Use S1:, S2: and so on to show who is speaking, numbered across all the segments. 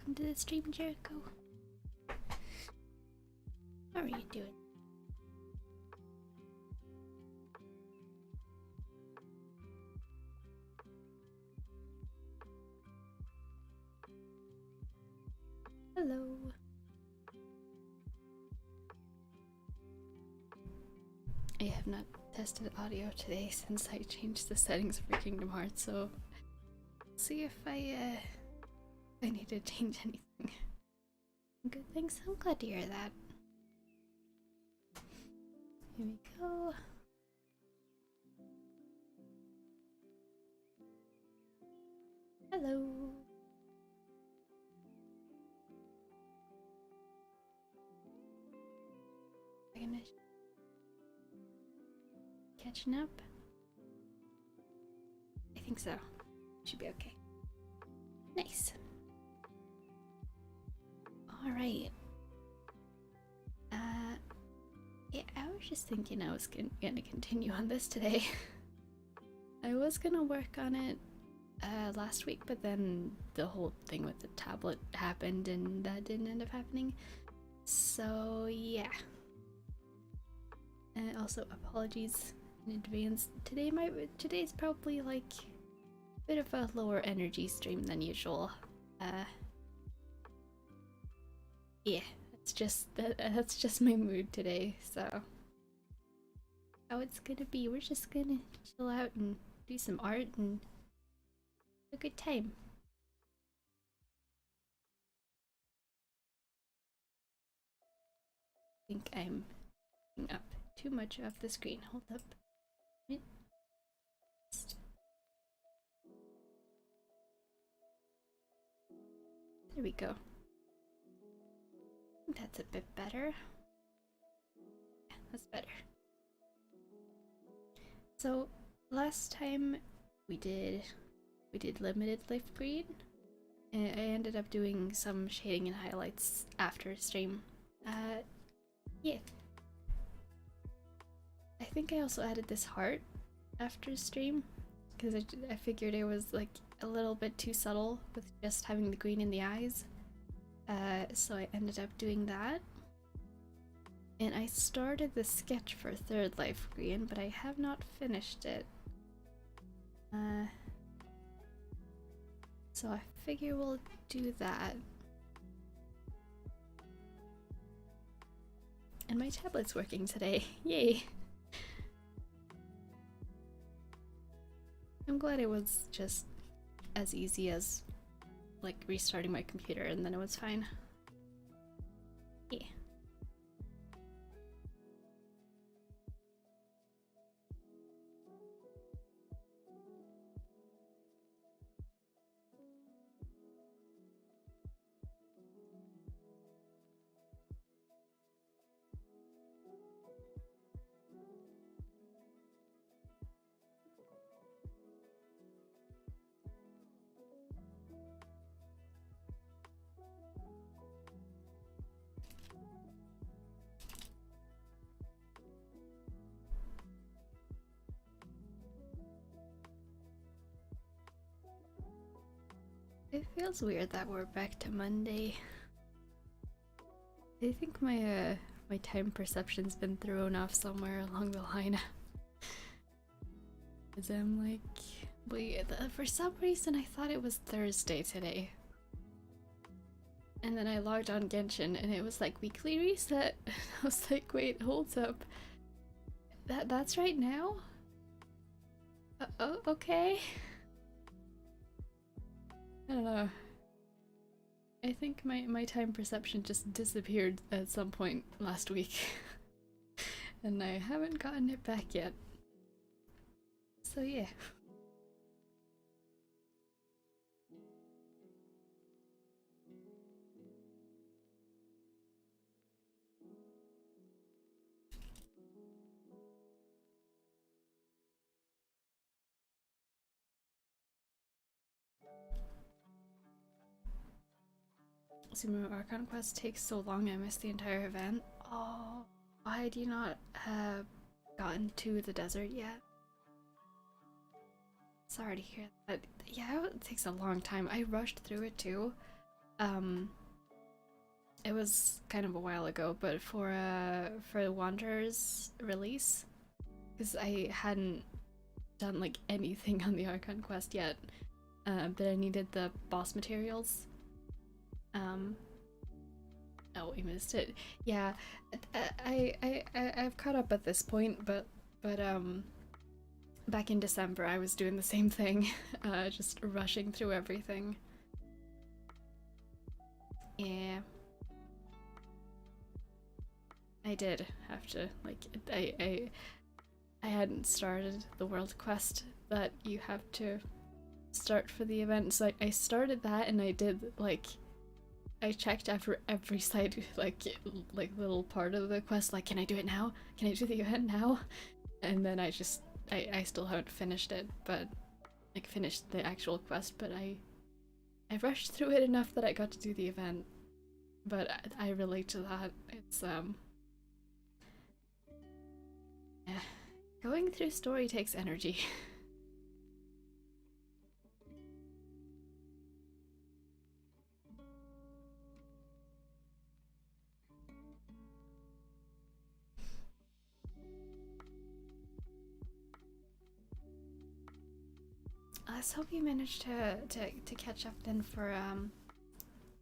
S1: welcome to the stream, Jericho. How are you doing? Hello. I have not tested audio today since I changed the settings for Kingdom Hearts, so see if I need to change anything. Good, thanks. I'm glad to hear that. Here we go. Hello. Catching up? I think so. Should be okay. Nice. Alright. Yeah, I was just thinking I was gonna continue on this today. I was gonna work on it last week, but then the whole thing with the tablet happened and that didn't end up happening. So yeah. And also apologies in advance. Today's probably like a bit of a lower energy stream than usual. Yeah, that's just my mood today, so how it's gonna be. We're just gonna chill out and do some art and have a good time. I think I'm up too much of the screen. Hold up. There we go. I think that's a bit better. Yeah, that's better. So last time we did limited life green, and I ended up doing some shading and highlights after stream. Yeah. I think I also added this heart after stream because I figured it was like a little bit too subtle with just having the green in the eyes. So I ended up doing that. And I started the sketch for Third Life Green, but I have not finished it. So I figure we'll do that. And my tablet's working today. Yay! I'm glad it was just as easy as like restarting my computer and then it was fine. Yeah. It feels weird that we're back to Monday. I think my my time perception's been thrown off somewhere along the line. Cause I'm like, wait, for some reason I thought it was Thursday today. And then I logged on Genshin and it was like weekly reset. I was like, wait, hold up. That's right now? Oh, okay. I don't know. I think my time perception just disappeared at some point last week. And I haven't gotten it back yet. So yeah. Sumo Archon Quest takes so long, I missed the entire event. Oh, why do you not have gotten to the desert yet? Sorry to hear that. Yeah, it takes a long time. I rushed through it too, Um, it was kind of a while ago, but for Wanderer's release, because I hadn't done like anything on the Archon quest yet, but I needed the boss materials. Oh, we missed it. Yeah, I've caught up at this point, but back in December I was doing the same thing, just rushing through everything. Yeah. I did have to, like, I hadn't started the world quest that you have to start for the event, so I started that and I did, like, I checked after every side, like little part of the quest, like, can I do it now? Can I do the event now? And then I still haven't finished it, but, like, finished the actual quest, but I rushed through it enough that I got to do the event. But I relate to that. It's, yeah. Going through story takes energy. Let's hope you managed to catch up then for,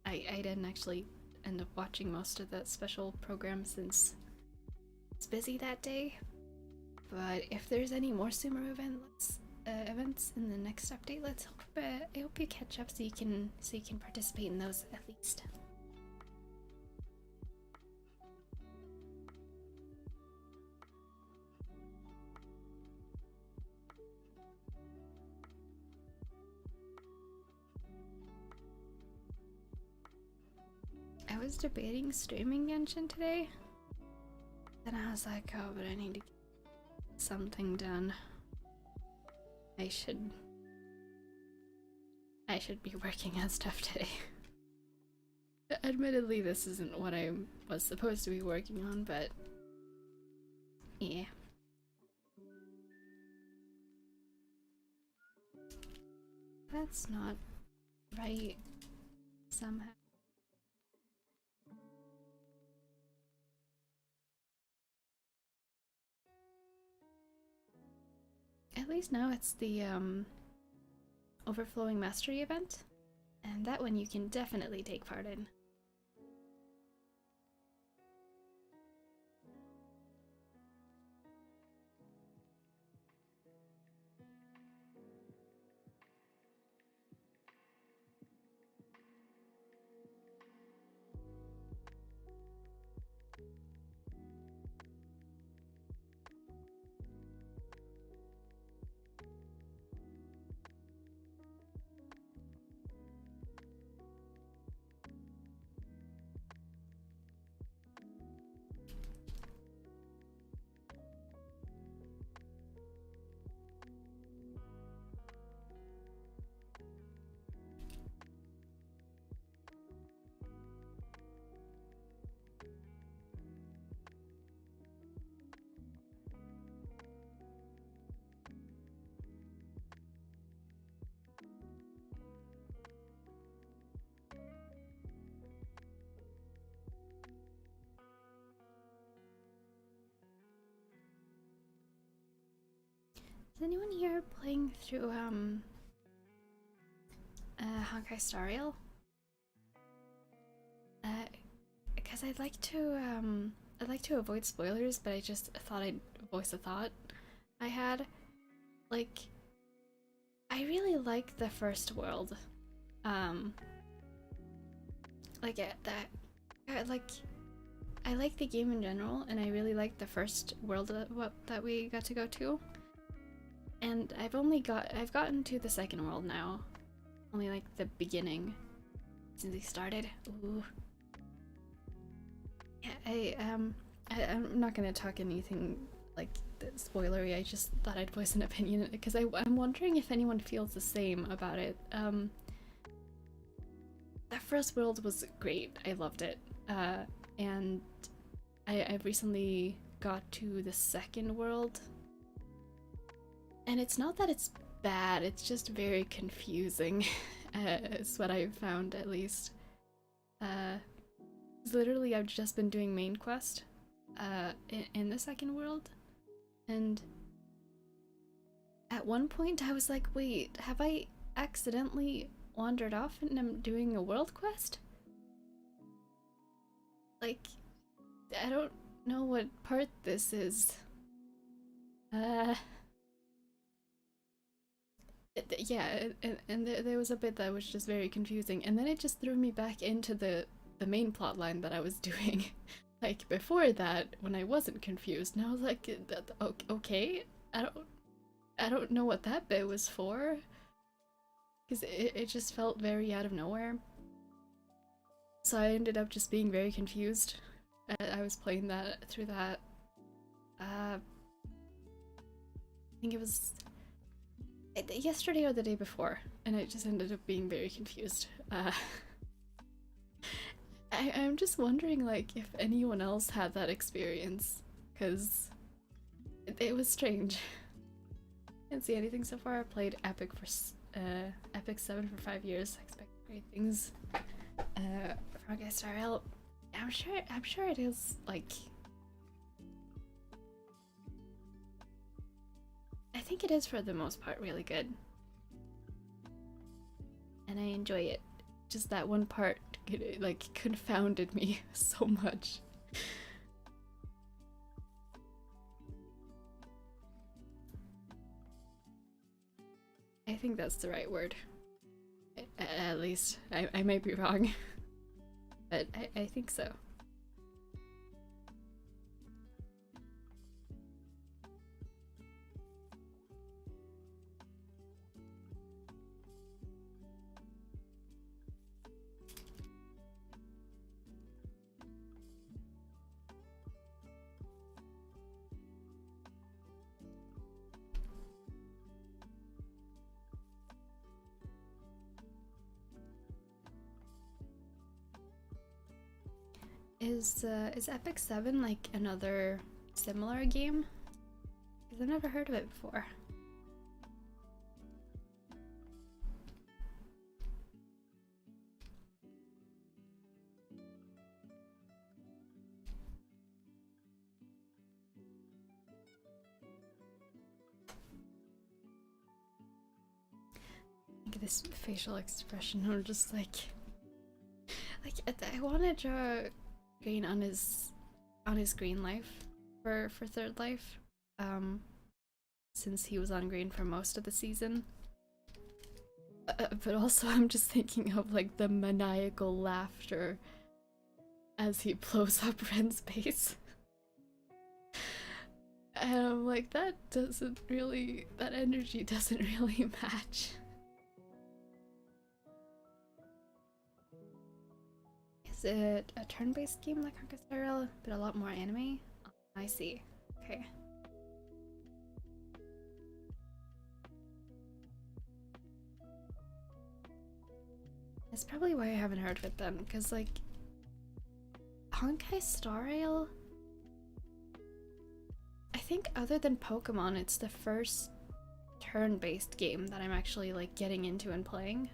S1: I didn't actually end up watching most of the special program since it's busy that day. But if there's any more Sumer events in the next update, let's hope I hope you catch up so you can participate in those at least. I was debating streaming Genshin today, then I was like, oh, but I need to get something done. I should be working on stuff today. Admittedly, this isn't what I was supposed to be working on, but yeah. That's not right somehow. At least now it's the Overflowing Mastery event, and that one you can definitely take part in. Is anyone here playing through Honkai Star Rail? Because I'd like to avoid spoilers, but I just thought I'd voice a thought I had. Like, I really like the first world. Like I like the game in general, and I really like the first world that we got to go to. And I've gotten to the second world now. Only like the beginning since we started. Ooh. Yeah, I'm not gonna talk anything like spoilery. I just thought I'd voice an opinion because I'm wondering if anyone feels the same about it. That first world was great. I loved it. And I recently got to the second world. And it's not that it's bad, it's just very confusing, is what I've found, at least. Literally I've just been doing main quest in the second world, and at one point I was like, wait, have I accidentally wandered off and I'm doing a world quest? Like, I don't know what part this is. Yeah, and there was a bit that was just very confusing, and then it just threw me back into the main plot line that I was doing. Like before that, when I wasn't confused, and I was like, okay, I don't know what that bit was for, because it just felt very out of nowhere. So I ended up just being very confused. I was playing that through that. I think it was yesterday or the day before, and I just ended up being very confused. I'm just wondering, like, if anyone else had that experience, because it was strange. Didn't see anything so far. I played Epic 7 for 5 years. I expect great things. Frog SRL. I'm sure it is, like, I think it is for the most part really good, and I enjoy it. Just that one part, like, confounded me so much. I think that's the right word. At least. I might be wrong. But I think so. Is Epic 7 like another similar game? Because I've never heard of it before. Look at this facial expression. I'm just like I want to draw Grian on his green life for third life, since he was on green for most of the season. But also I'm just thinking of like the maniacal laughter as he blows up Ren's base. And I'm like, that energy doesn't really match. Is it a turn-based game like Honkai, but a lot more anime? Oh, I see. Okay. That's probably why I haven't heard of it then, because like Honkai Star Rail, I think other than Pokemon, it's the first turn-based game that I'm actually like getting into and playing.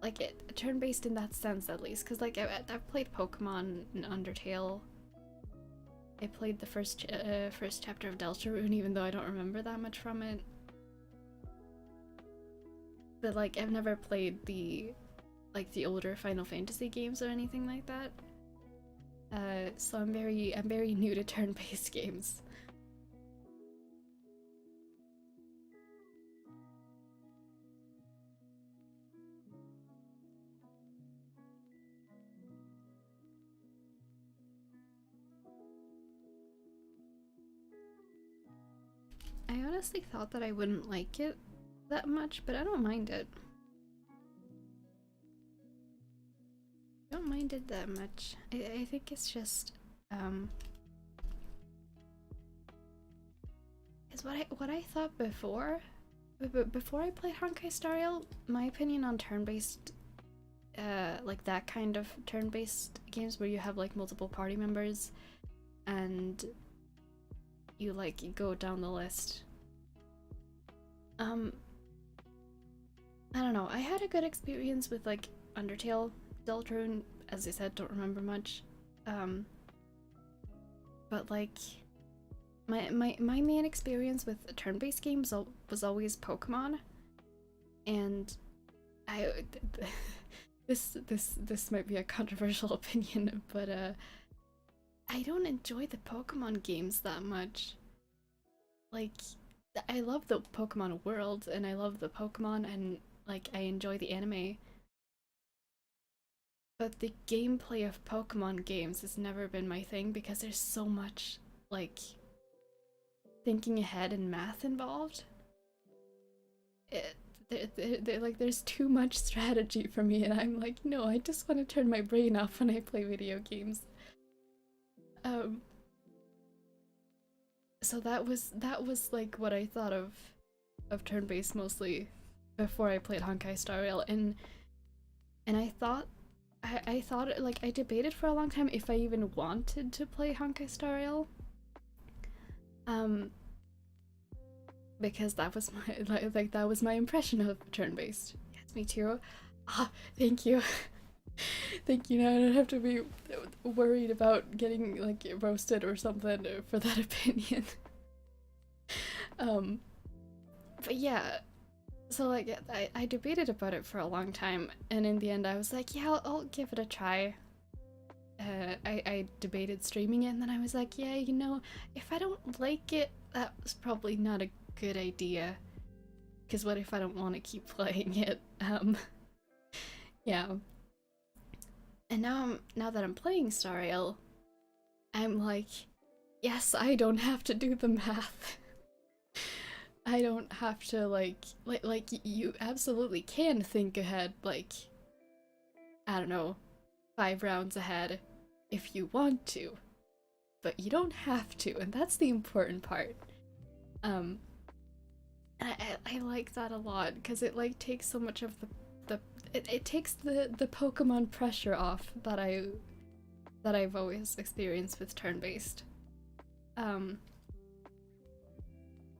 S1: Like it turn-based in that sense at least, because like I've played Pokemon and Undertale. I played the first chapter of Deltarune, even though I don't remember that much from it. But like I've never played the older Final Fantasy games or anything like that. So I'm very new to turn-based games. I honestly thought that I wouldn't like it that much, but I don't mind it. I don't mind it that much. I think it's just is what I thought before I played Honkai Star Rail, my opinion on turn-based like that kind of turn-based games where you have like multiple party members and you like go down the list. I don't know, I had a good experience with like Undertale. Deltarune, as I said, don't remember much. But like my main experience with turn-based games was always Pokemon, and I this might be a controversial opinion, but I don't enjoy the Pokemon games that much. Like, I love the Pokemon world and I love the Pokemon and like I enjoy the anime, but the gameplay of Pokemon games has never been my thing because there's so much like thinking ahead and math involved. It, like there's too much strategy for me, and I'm like, no, I just want to turn my brain off when I play video games. Um, so that was like what I thought of turn-based mostly before I played Honkai Star Rail, and I thought like I debated for a long time if I even wanted to play Honkai Star Rail. Um, because that was my like that was my impression of turn-based. Yes, me too. Ah, thank you. Thank you. Now I don't have to be worried about getting like roasted or something for that opinion. um, but yeah, so like I debated about it for a long time, and in the end I was like, yeah, I'll give it a try. I debated streaming it, and then I was like, yeah, you know, if I don't like it, that was probably not a good idea. Because what if I don't want to keep playing it? Yeah. And now that I'm playing Star Rail, I'm like, yes, I don't have to do the math. I don't have to like you absolutely can think ahead, like, I don't know, 5 rounds ahead if you want to, but you don't have to, and that's the important part. And I like that a lot because it like takes so much of it takes the Pokemon pressure off that I've always experienced with turn-based.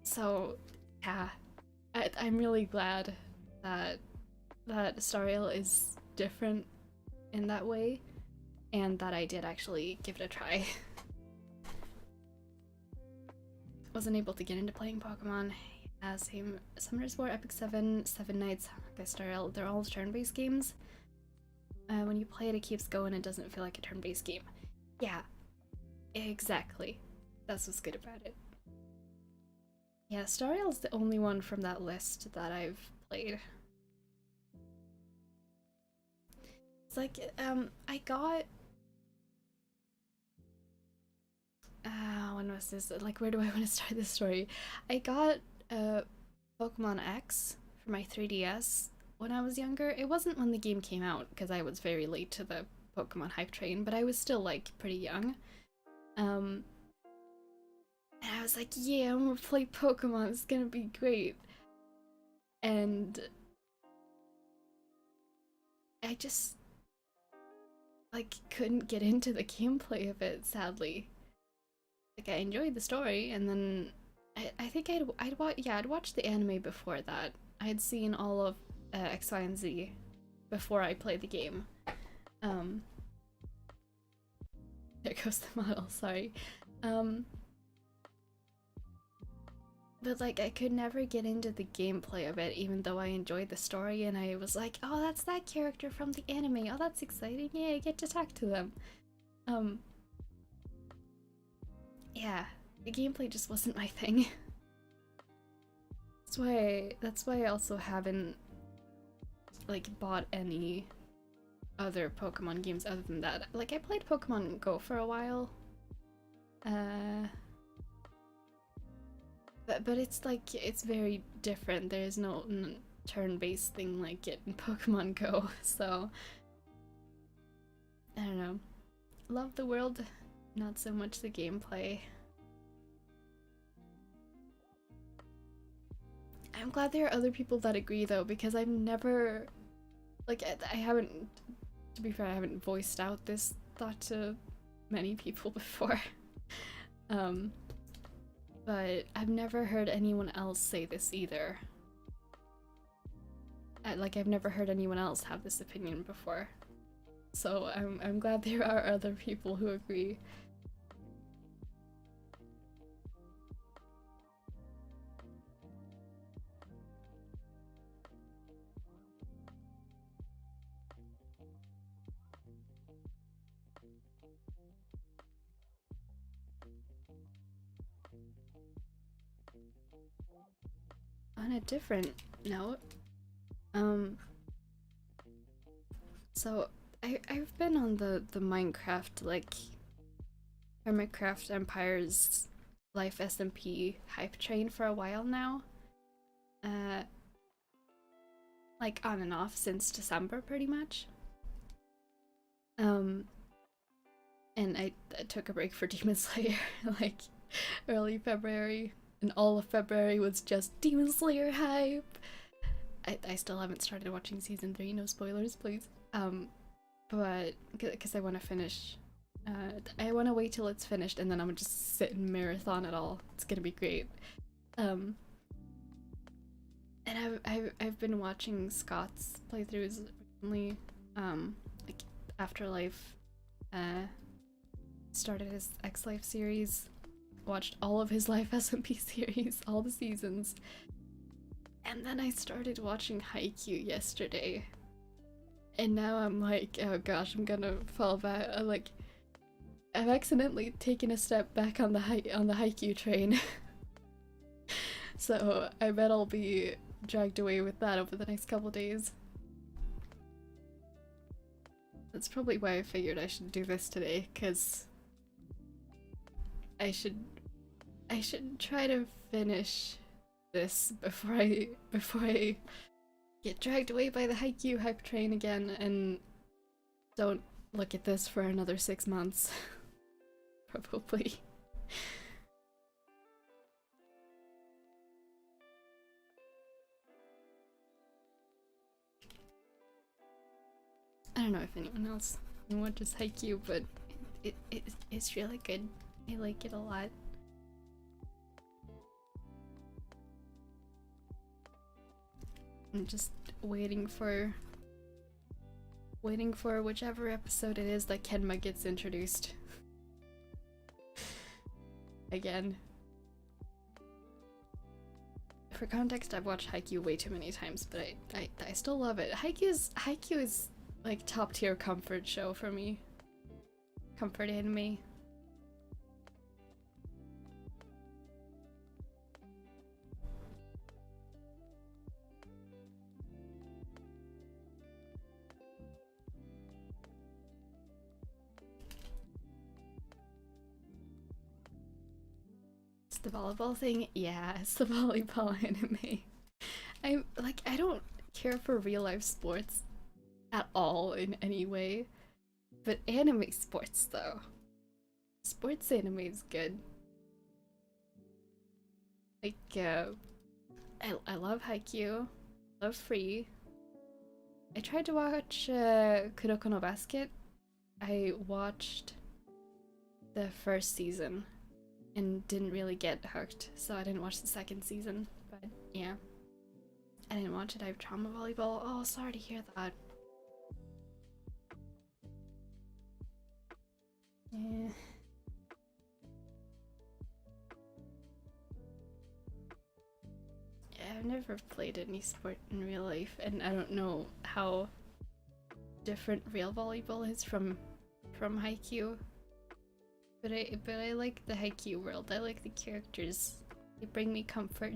S1: So yeah, I'm really glad that Star Rail is different in that way, and that I did actually give it a try. Wasn't able to get into playing Pokemon. Same. Summoners War, Epic 7, Seven Nights, Honkai Star Rail, they're all turn-based games. When you play it, it keeps going, it doesn't feel like a turn-based game. Yeah, exactly. That's what's good about it. Yeah, Star Rail is the only one from that list that I've played. It's like, I got... when was this? Like, where do I want to start this story? I got Pokemon X for my 3DS when I was younger. It wasn't when the game came out, because I was very late to the Pokemon hype train, but I was still, like, pretty young. And I was like, yeah, I'm gonna play Pokemon, it's gonna be great. And I just, like, couldn't get into the gameplay of it, sadly. Like, I enjoyed the story, and then I think I'd watched the anime before that. I had seen all of X, Y, and Z before I played the game. There goes the model, sorry. But like, I could never get into the gameplay of it, even though I enjoyed the story, and I was like, oh, that's that character from the anime, oh, that's exciting, yeah, I get to talk to them. Yeah, the gameplay just wasn't my thing. That's why I also haven't, like, bought any other Pokemon games other than that. Like, I played Pokemon Go for a while. But it's like, it's very different. There's no turn-based thing like it in Pokemon Go, so I don't know. Love the world, not so much the gameplay. I'm glad there are other people that agree though, because I've never, like, I haven't, to be fair, I haven't voiced out this thought to many people before. But I've never heard anyone else say this either. I've never heard anyone else have this opinion before. So I'm glad there are other people who agree. On a different note, so I've been on the Minecraft, like, Hermitcraft Empire's LifeSMP hype train for a while now. Like on and off since December, pretty much. And I took a break for Demon Slayer, like, early February, and all of February was just Demon Slayer hype. I still haven't started watching season 3, no spoilers, please. But because I want to finish, I want to wait till it's finished, and then I'm gonna just sit and marathon it all. It's gonna be great. And I've been watching Scott's playthroughs recently. Like Afterlife, started his X Life series, watched all of his LifeSMP series, all the seasons, and then I started watching Haikyuu yesterday. And now I'm like, oh gosh, I'm gonna fall back. I've accidentally taken a step back on the Haikyuu train. So I bet I'll be dragged away with that over the next couple days. That's probably why I figured I should do this today, because I should try to finish this before I get dragged away by the Haikyuu hype train again and don't look at this for another 6 months. Probably. I don't know if anyone else watches Haikyuu, but it's really good. I like it a lot. I'm just waiting for whichever episode it is that Kenma gets introduced. Again. For context, I've watched Haikyuu way too many times, but I still love it. Haikyuu is like top tier comfort show for me. Comfort anime. The volleyball thing? Yeah, it's the volleyball anime. I don't care for real life sports at all in any way, but anime sports though. Sports anime is good. Like, I love Haikyuu, love Free. I tried to watch Kuroko no Basket. I watched the first season and didn't really get hooked, so I didn't watch the second season, but yeah. I didn't watch it. I have trauma volleyball. Oh, sorry to hear that. Yeah. Yeah, I've never played any sport in real life, and I don't know how different real volleyball is from Haikyuu. But I like the Haikyuu world. I like the characters. They bring me comfort.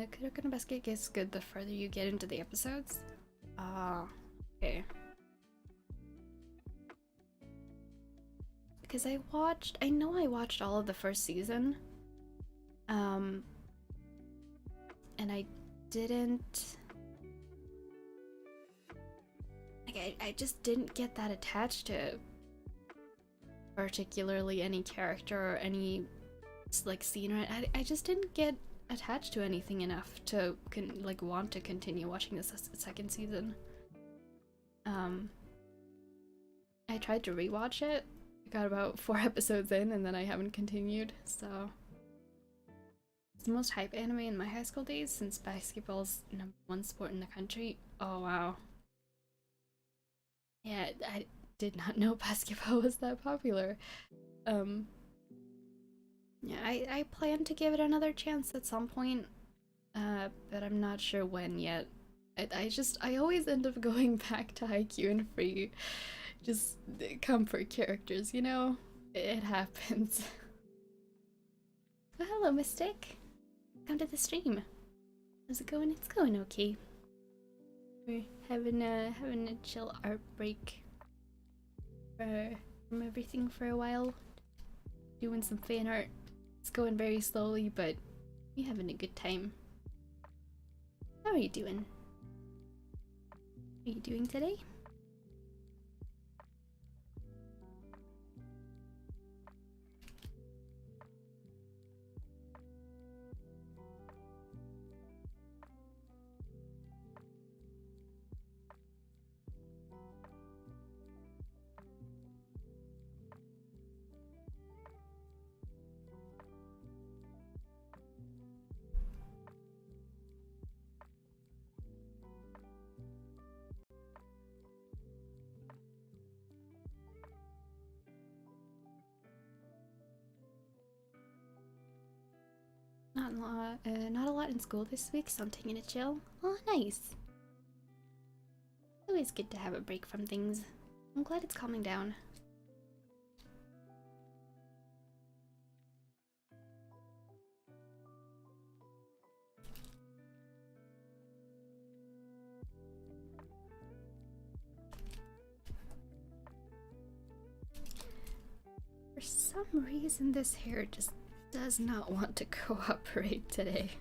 S1: Kuroko no Basket gets good the further you get into the episodes. Ah, okay. because I know I watched all of the first season. And I didn't, like, I just didn't get that attached to particularly any character or any, like, scene, or I just didn't get attached to anything enough to, like, want to continue watching this second season. I tried to rewatch it, got about 4 episodes in, and then I haven't continued, so. It's the most hype anime in my high school days since basketball's #1 sport in the country. Oh wow. Yeah, I did not know basketball was that popular. Yeah, I plan to give it another chance at some point, but I'm not sure when yet. I always end up going back to Haikyuu and Free. Just comfort characters, you know? It happens. Oh, hello, Mystic. Come to the stream. How's it going? It's going okay. We're having a chill art break from everything for a while. Doing some fan art. It's going very slowly, but we're having a good time. How are you doing? How are you doing today? Not a lot in school this week, so I'm taking it chill. Oh, nice. It's always good to have a break from things. I'm glad it's calming down. For some reason, this hair just does not want to cooperate today.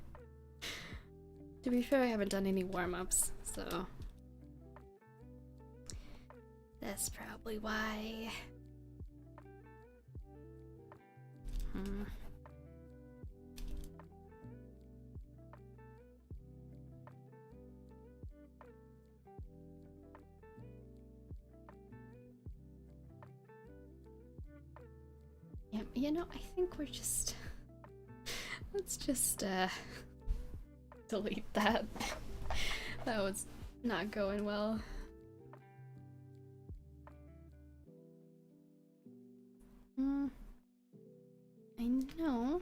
S1: To be fair, I haven't done any warm-ups, so that's probably why. Yeah, you know, I think we're just... Let's just, delete that. That was not going well. I know.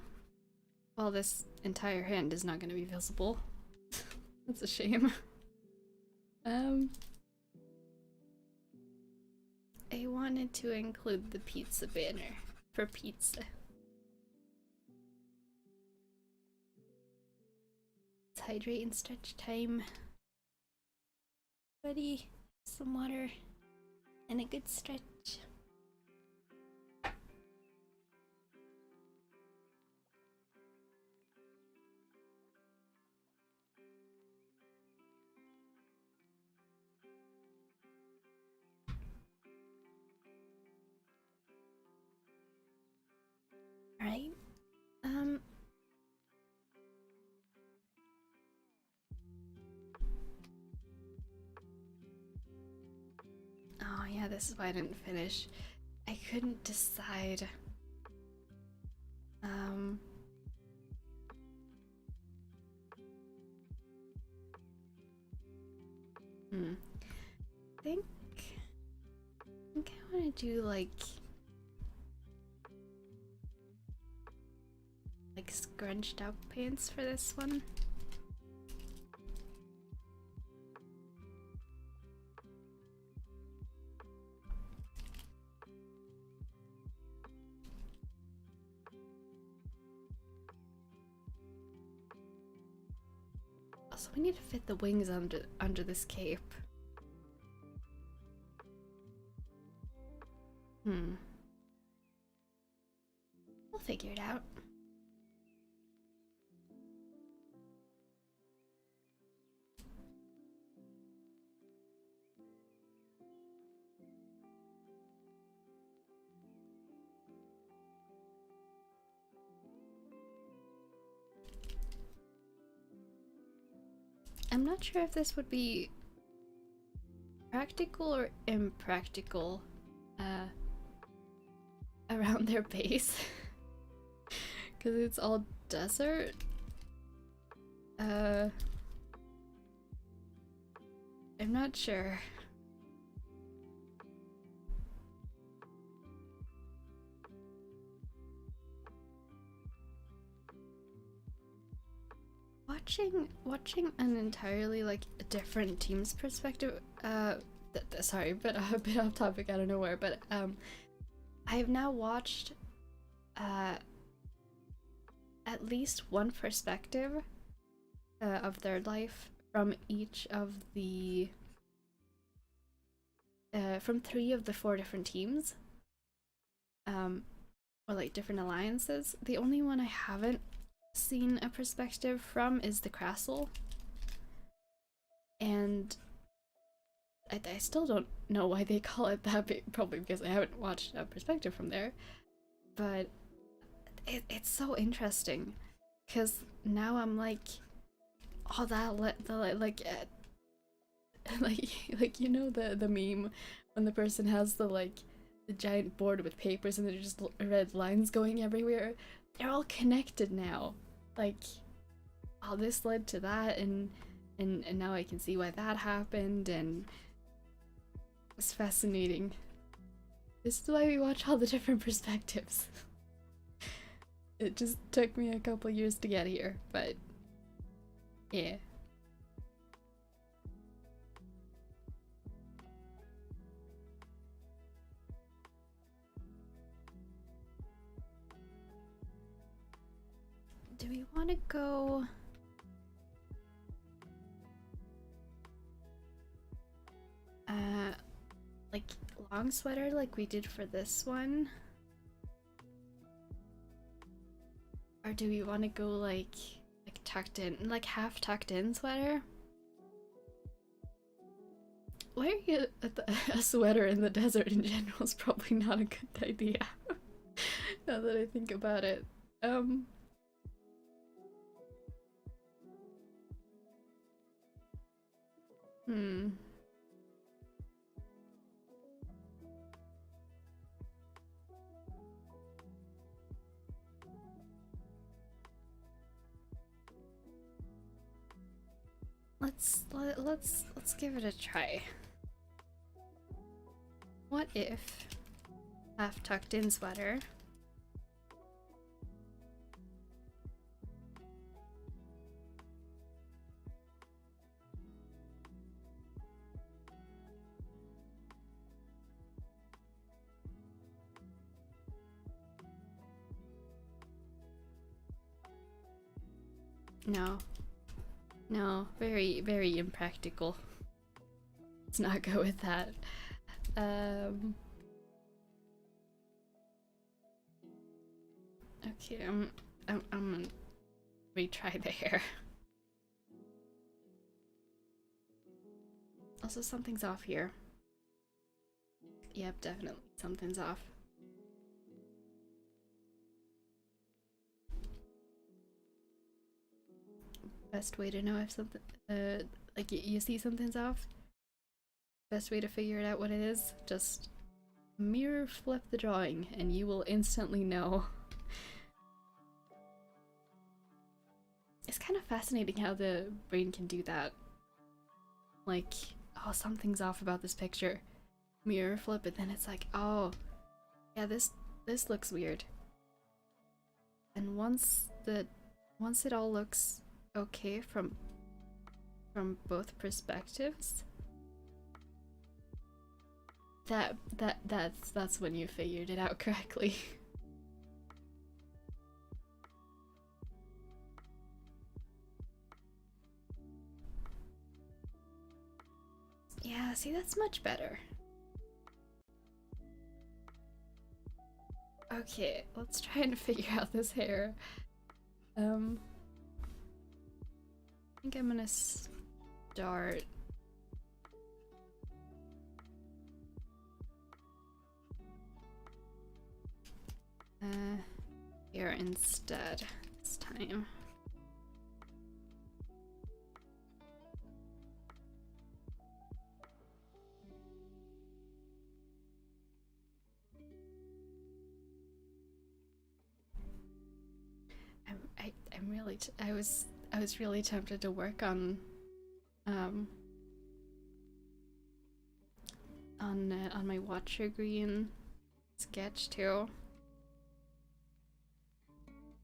S1: Well, this entire hand is not going to be visible. That's a shame. I wanted to include the pizza banner for pizza. Let's hydrate and stretch time. Buddy, some water and a good stretch. Right? Oh yeah, this is why I didn't finish. I couldn't decide. I think I want to do like scrunched up pants for this one. Also, we need to fit the wings under this cape. I'm not sure if this would be practical or impractical around their base because it's all desert. I'm not sure. Watching an entirely like a different team's perspective. Sorry, but a bit off topic. I don't know where, but I have now watched at least one perspective of their life from each of the from 3 of the 4 different teams, or like different alliances. The only one I haven't seen a perspective from is the Castle, and I still don't know why they call it that, probably because I haven't watched a perspective from there, but it's so interesting because now I'm like, oh, that like you know the meme when the person has the giant board with papers and there's just red lines going everywhere. They're all connected now. Like, oh, this led to that, and now I can see why that happened, and it's fascinating. This is why we watch all the different perspectives. It just took me a couple years to get here, but yeah. Do we want to go like long sweater like we did for this one? Or do we want to go like tucked in, like half tucked in sweater? Wearing a sweater in the desert in general is probably not a good idea. Now that I think about it. Let's give it a try. What if half tucked in sweater? No, very, very impractical. Let's not go with that. Okay, I'm gonna retry the hair. Also, something's off here. Yep, definitely something's off. Best way to know if something, like you see something's off. Best way to figure it out what it is, just mirror flip the drawing and you will instantly know. It's kind of fascinating how the brain can do that. Like, oh, something's off about this picture. Mirror flip it, then it's like, oh, yeah, this looks weird. And once it all looks okay from both perspectives, that's when you figured it out correctly. Yeah, see, that's much better. Okay, let's try and figure out this hair. I think I'm gonna start here instead this time. I was really tempted to work on my Watcher Grian sketch too,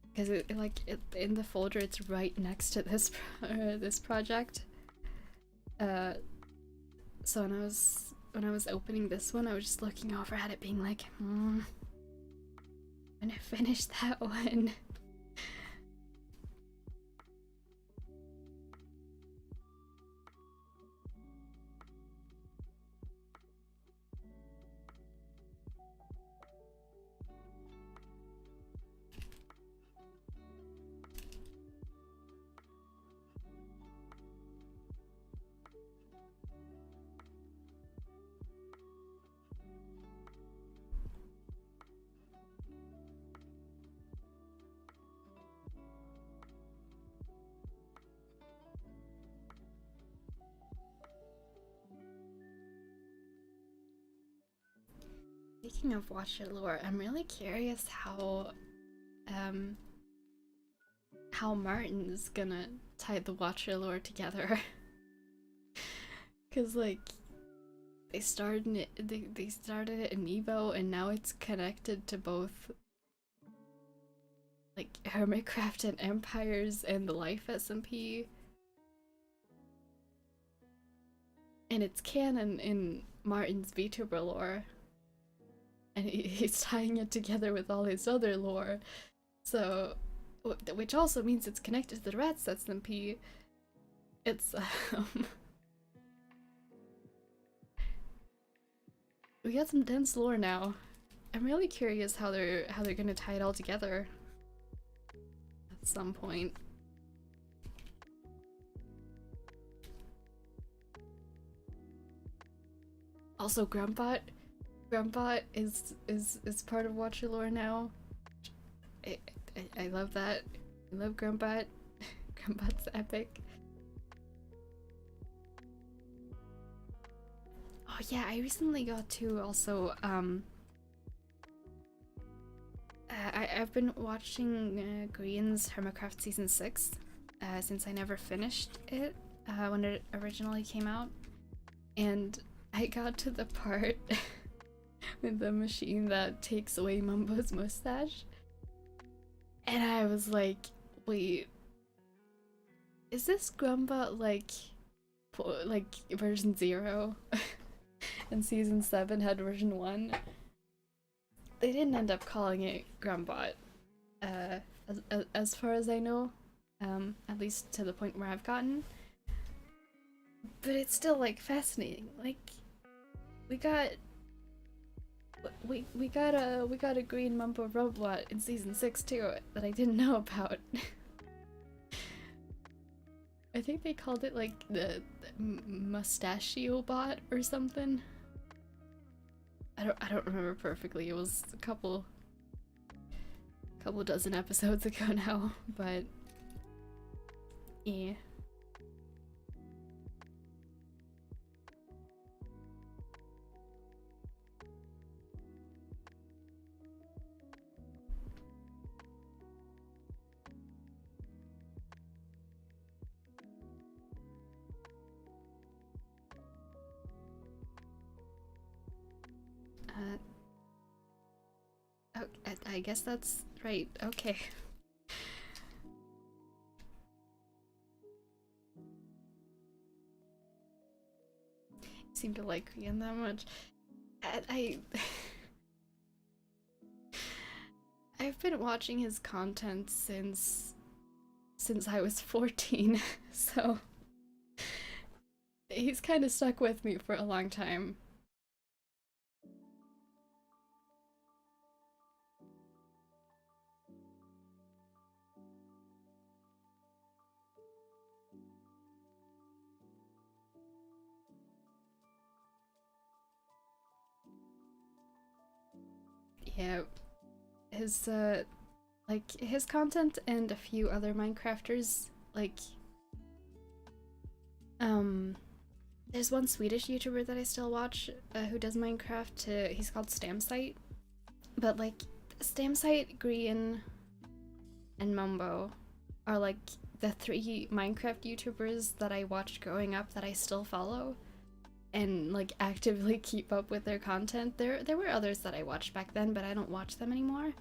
S1: because in the folder it's right next to this this project. So when I was opening this one, I was just looking over at it, being like, when I finish that one. Speaking of Watcher lore, I'm really curious how Martin's gonna tie the Watcher lore together. Cause like they started it in Evo, and now it's connected to both like Hermitcraft and Empires and the LifeSMP. And it's canon in Martin's VTuber lore. And he's tying it together with all his other lore. So, which also means it's connected to the Rats SMP. It's, we got some dense lore now. I'm really curious how they're gonna tie it all together at some point. Also, Grumpbot is part of Watcher lore now. I love that. I love Grumpbot. Grumpbot's epic. Oh yeah, I recently got to also I've been watching Grian's Hermitcraft Season 6 since I never finished it when it originally came out, and I got to the part with the machine that takes away Mumbo's mustache, and I was like, wait, is this Grumpbot like version 0 and Season 7 had version 1? They didn't end up calling it Grumpbot, as far as I know, at least to the point where I've gotten. But it's still like fascinating. Like, we got a green Mumbo robot in Season 6 too that I didn't know about. I think they called it like the Mustachio Bot or something. I don't remember perfectly. It was a couple dozen episodes ago now, but yeah. Oh, I guess that's right. Okay. You seem to like Grian that much. I've been watching his content since I was 14, so he's kind of stuck with me for a long time. Yeah, his like his content and a few other Minecrafters, like there's one Swedish YouTuber that I still watch who does Minecraft. He's called Stamsite, but like Stamsite, Grian, and Mumbo are like the 3 Minecraft YouTubers that I watched growing up that I still follow and like actively keep up with their content. There were others that I watched back then, but I don't watch them anymore.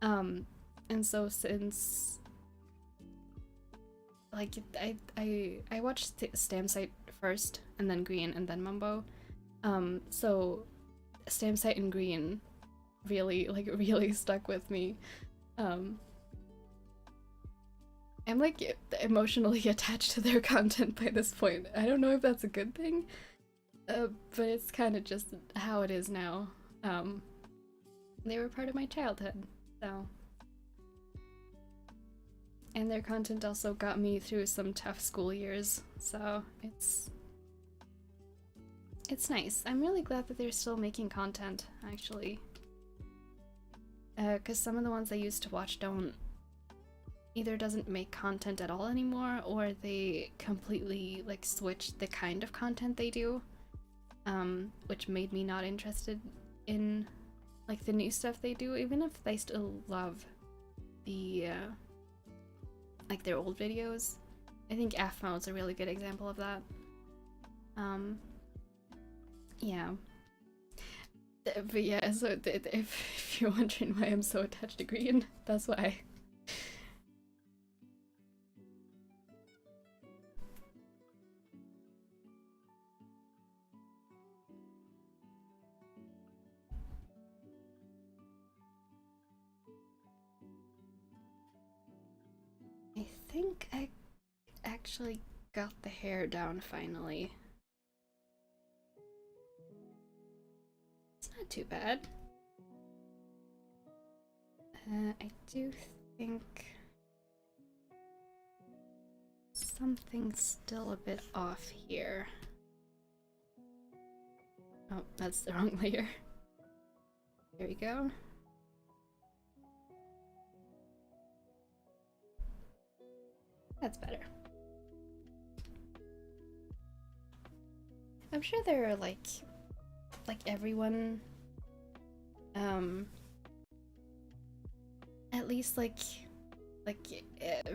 S1: And so since like I watched Stamsite first, and then Grian, and then Mumbo. So Stamsite and Grian really stuck with me. I'm like emotionally attached to their content by this point. I don't know if that's a good thing, but it's kind of just how it is now. They were part of my childhood, so. And their content also got me through some tough school years, so it's nice. I'm really glad that they're still making content, actually. Because some of the ones I used to watch either doesn't make content at all anymore, or they completely like switch the kind of content they do, which made me not interested in like the new stuff they do, even if I still love the like their old videos. I think AFMO is a really good example of that. Yeah. But yeah, so if you're wondering why I'm so attached to Grian, that's why. I think I actually got the hair down finally. It's not too bad. I do think something's still a bit off here. Oh, that's the wrong layer. There we go. That's better. I'm sure there are like everyone, at least like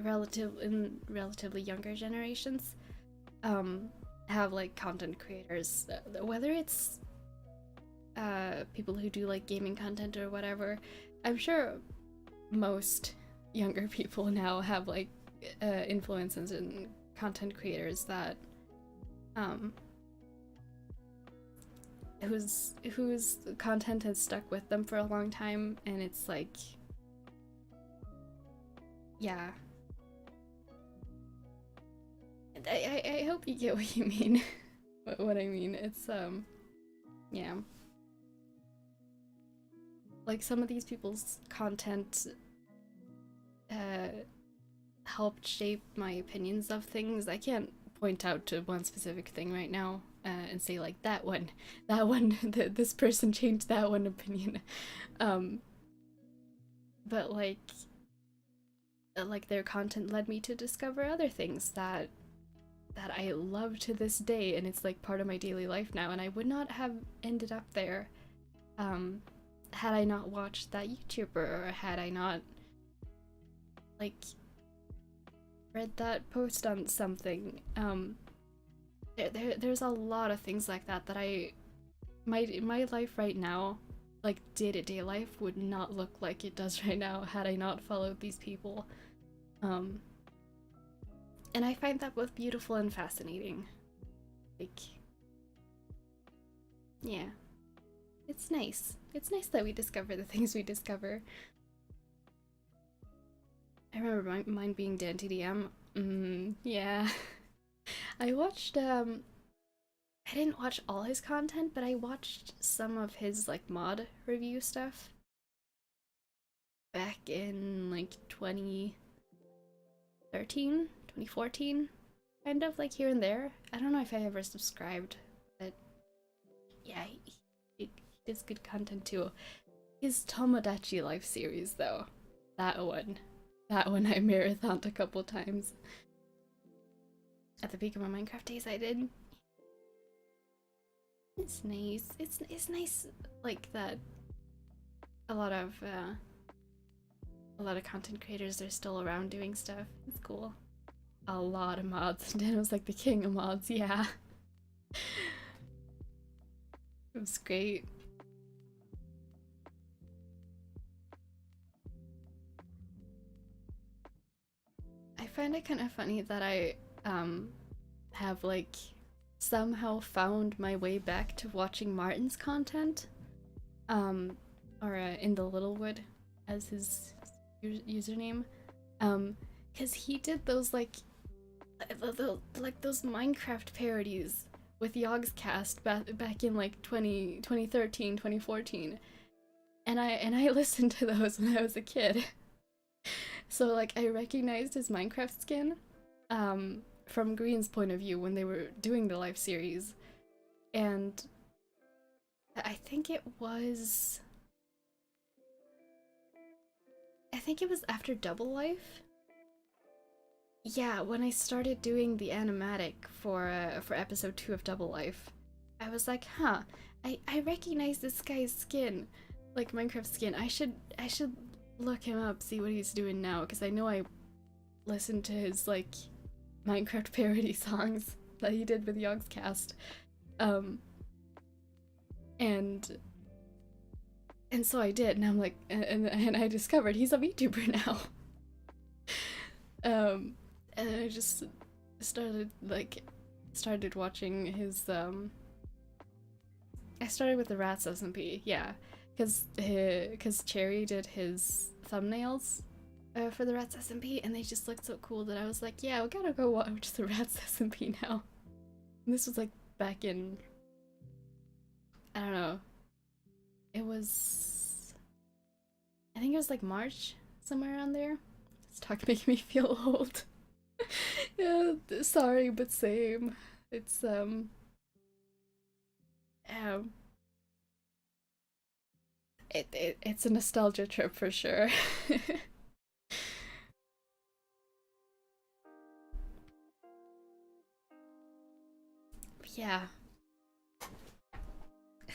S1: relatively younger generations, have like content creators, whether it's people who do like gaming content or whatever. I'm sure most younger people now have like influencers and content creators that whose content has stuck with them for a long time, and it's like, yeah. I hope you get what you mean. what I mean. It's yeah. Like some of these people's content helped shape my opinions of things. I can't point out to one specific thing right now and say like that one, this person changed that one opinion. But like their content led me to discover other things that I love to this day, and it's like part of my daily life now, and I would not have ended up there had I not watched that YouTuber, or had I not like read that post on something. There's a lot of things like that my life right now, like day-to-day life, would not look like it does right now had I not followed these people. And I find that both beautiful and fascinating. Like, yeah. It's nice. It's nice that we discover the things we discover. I remember mine being Dan TDM. Yeah. I watched, I didn't watch all his content, but I watched some of his, like, mod review stuff back in, like, 2013, 2014, kind of, like, here and there. I don't know if I ever subscribed, but yeah, he does good content too. His Tomodachi Life series, though, that one I marathoned a couple times. At the peak of my Minecraft days, I did. It's nice. It's nice, like, that a lot of a lot of content creators are still around doing stuff. It's cool. A lot of mods. Dan was like the king of mods, yeah. It was great. I find it kind of funny that I have like somehow found my way back to watching Martin's content, or in the Littlewood as his username, because he did those like those Minecraft parodies with Yogscast back in like 2013, 2014, and I listened to those when I was a kid. So like I recognized his Minecraft skin from Grian's point of view when they were doing the live series, and I think it was after Double Life. Yeah, when I started doing the animatic for episode 2 of Double Life, I was like, huh, I recognize this guy's skin, like Minecraft skin. I should look him up, see what he's doing now, because I know I listened to his like Minecraft parody songs that he did with Yogscast, and so I did, and I'm like, and I discovered he's a VTuber now. And I just started watching his I started with the lurk, yeah, because Cherry did his thumbnails for the lurk, and they just looked so cool that I was like, yeah, we gotta go watch the lurk now. And this was like back in, I don't know, I think it was like March, somewhere around there. This talk making me feel old. Yeah, sorry, but same. It's it's a nostalgia trip for sure. Yeah.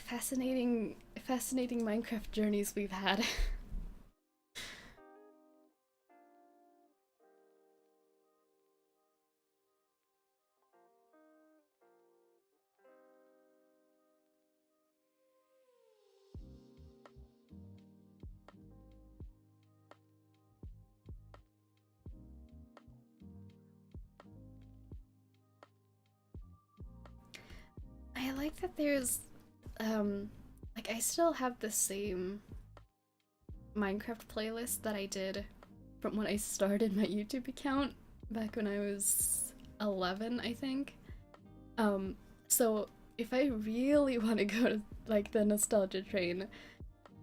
S1: Fascinating Minecraft journeys we've had. I like that there's like I still have the same Minecraft playlist that I did from when I started my YouTube account back when I was 11, I think. So if I really want to go to like the nostalgia train,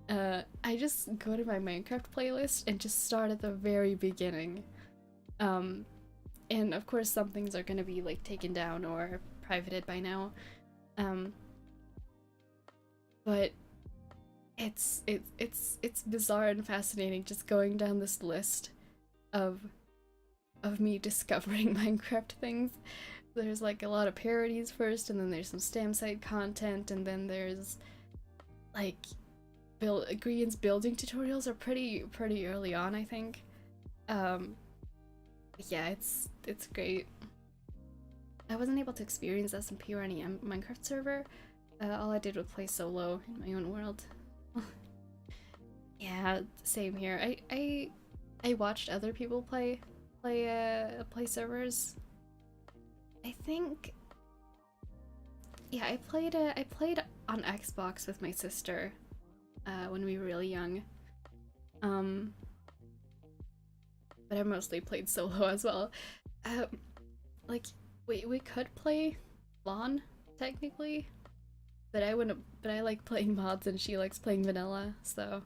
S1: I just go to my Minecraft playlist and just start at the very beginning. And of course some things are gonna be like taken down or privated by now. But it's bizarre and fascinating just going down this list of me discovering Minecraft things. There's like a lot of parodies first, and then there's some stam site content, and then there's like Grian's building tutorials are pretty early on, I think. Yeah, it's great. I wasn't able to experience SMP or any Minecraft server. All I did was play solo in my own world. Yeah, same here. I watched other people play servers. I think, yeah, I played on Xbox with my sister when we were really young. But I mostly played solo as well. Like we could play LAN technically, but I wouldn't. But I like playing mods, and she likes playing vanilla, so.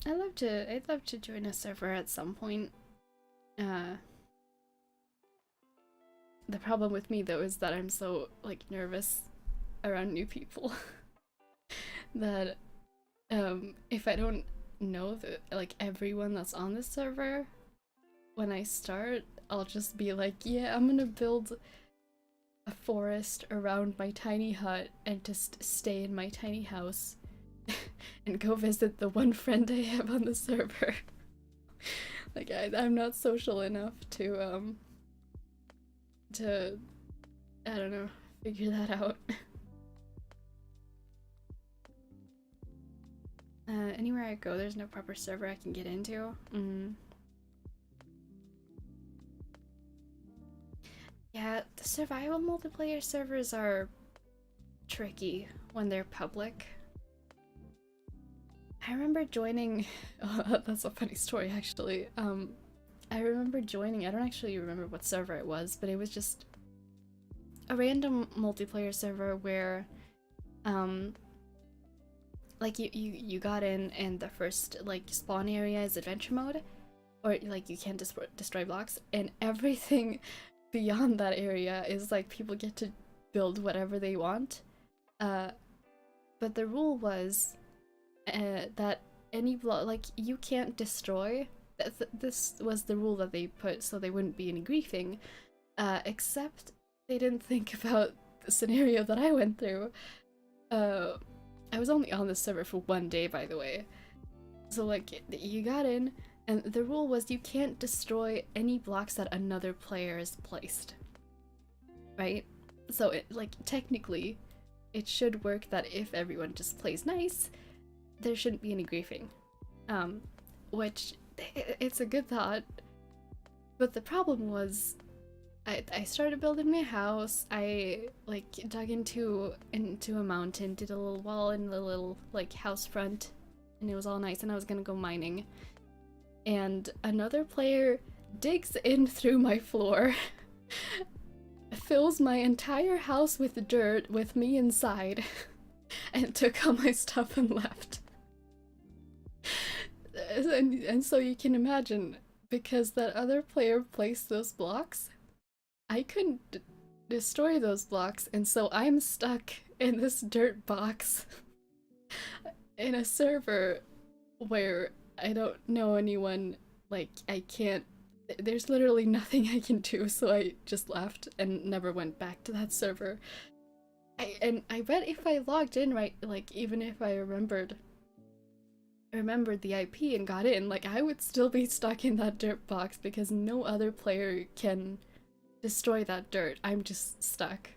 S1: I'd love to join a server at some point. The problem with me though is that I'm so like nervous around new people that if I don't know like everyone that's on the server when I start, I'll just be like, yeah, I'm gonna build a forest around my tiny hut and just stay in my tiny house and go visit the one friend I have on the server. Like, I'm not social enough to I don't know, figure that out. Anywhere I go, there's no proper server I can get into. Yeah, the survival multiplayer servers are tricky when they're public. I remember joining, oh, that's a funny story actually. I remember joining, I don't actually remember what server it was, but it was just a random multiplayer server where, like you got in and the first like spawn area is adventure mode, or like you can't destroy blocks, and everything beyond that area is like people get to build whatever they want. But the rule was that any block, like, you can't destroy. This was the rule that they put so they wouldn't be any griefing, except they didn't think about the scenario that I went through. I was only on this server for 1 day, by the way. So like, you got in, and the rule was you can't destroy any blocks that another player has placed. Right? So it, like, technically, it should work that if everyone just plays nice, there shouldn't be any griefing. Which, it's a good thought, but the problem was, I started building my house. I like dug into a mountain, did a little wall in the little like house front, and it was all nice, and I was gonna go mining. And another player digs in through my floor, fills my entire house with dirt with me inside, and took all my stuff and left. And so you can imagine, because that other player placed those blocks, I couldn't destroy those blocks, and so I'm stuck in this dirt box in a server where I don't know anyone. Like, I can't, there's literally nothing I can do, so I just left and never went back to that server. I bet if I logged in right, like, even if I remembered the IP and got in, like, I would still be stuck in that dirt box because no other player can destroy that dirt. I'm just stuck.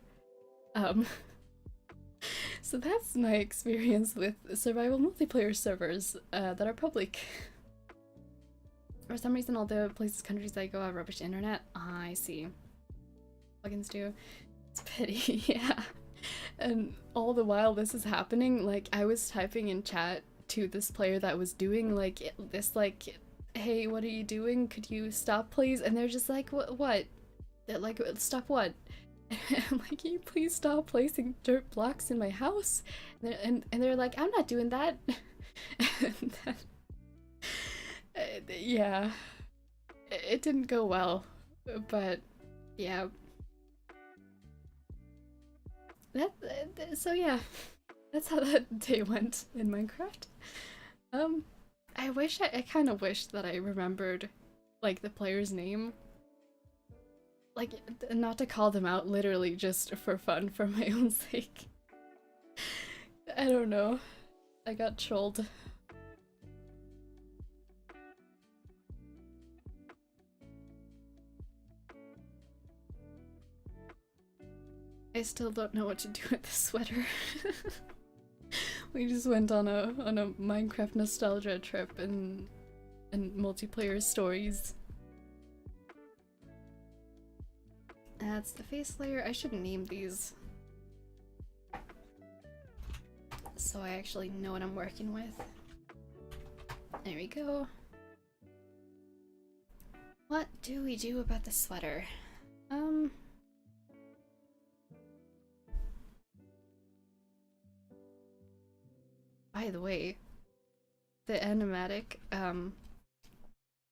S1: So that's my experience with survival multiplayer servers that are public. For some reason, all the places, countries I go have rubbish internet. I see. Plugins do. It's a pity, yeah. And all the while this is happening, like, I was typing in chat to this player that was doing like this, like, hey, what are you doing? Could you stop, please? And they're just like, what? They're like, stop what? And I'm like, can you please stop placing dirt blocks in my house? And they're like, I'm not doing that. And then, yeah, it didn't go well, but yeah. So yeah, that's how that day went in Minecraft. I kind of wish that I remembered, like, the player's name. Like, not to call them out, literally just for fun, for my own sake. I don't know. I got trolled. I still don't know what to do with this sweater. We just went on a Minecraft nostalgia trip and multiplayer stories. That's the face layer. I should name these so I actually know what I'm working with. There we go. What do we do about the sweater? By the way, the animatic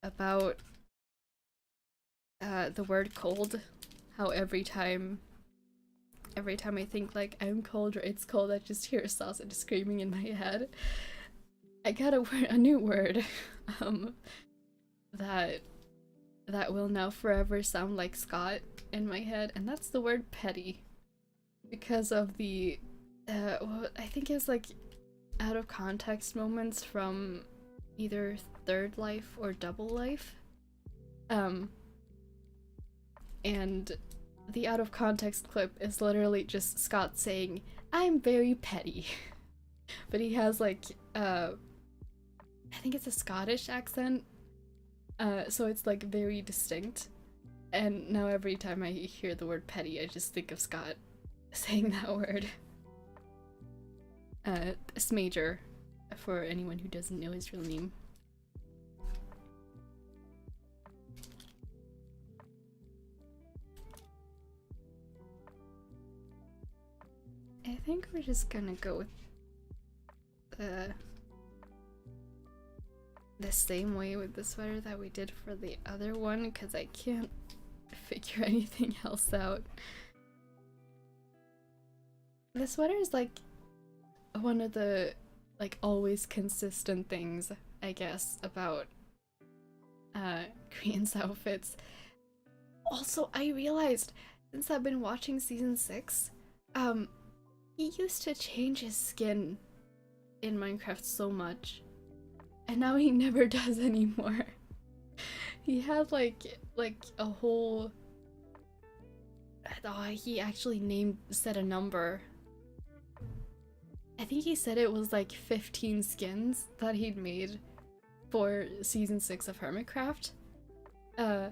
S1: about the word cold, how every time I think like I'm cold or it's cold, I just hear a sausage screaming in my head. I got a new word that that will now forever sound like Scott in my head, and that's the word petty. Because of the, well, I think it's like out of context moments from either Third Life or Double Life. And the out of context clip is literally just Scott saying, "I'm very petty." But he has like, I think it's a Scottish accent. So it's like very distinct. And now every time I hear the word petty, I just think of Scott saying that word. Smager, for anyone who doesn't know his real name. I think we're just gonna go with the same way with the sweater that we did for the other one, because I can't figure anything else out. The sweater is like one of the like always consistent things, I guess, about Grian's outfits. Also, I realized since I've been watching season 6, he used to change his skin in Minecraft so much, and now he never does anymore. He had like a whole, he actually said a number. I think he said it was like 15 skins that he'd made for season 6 of Hermitcraft. And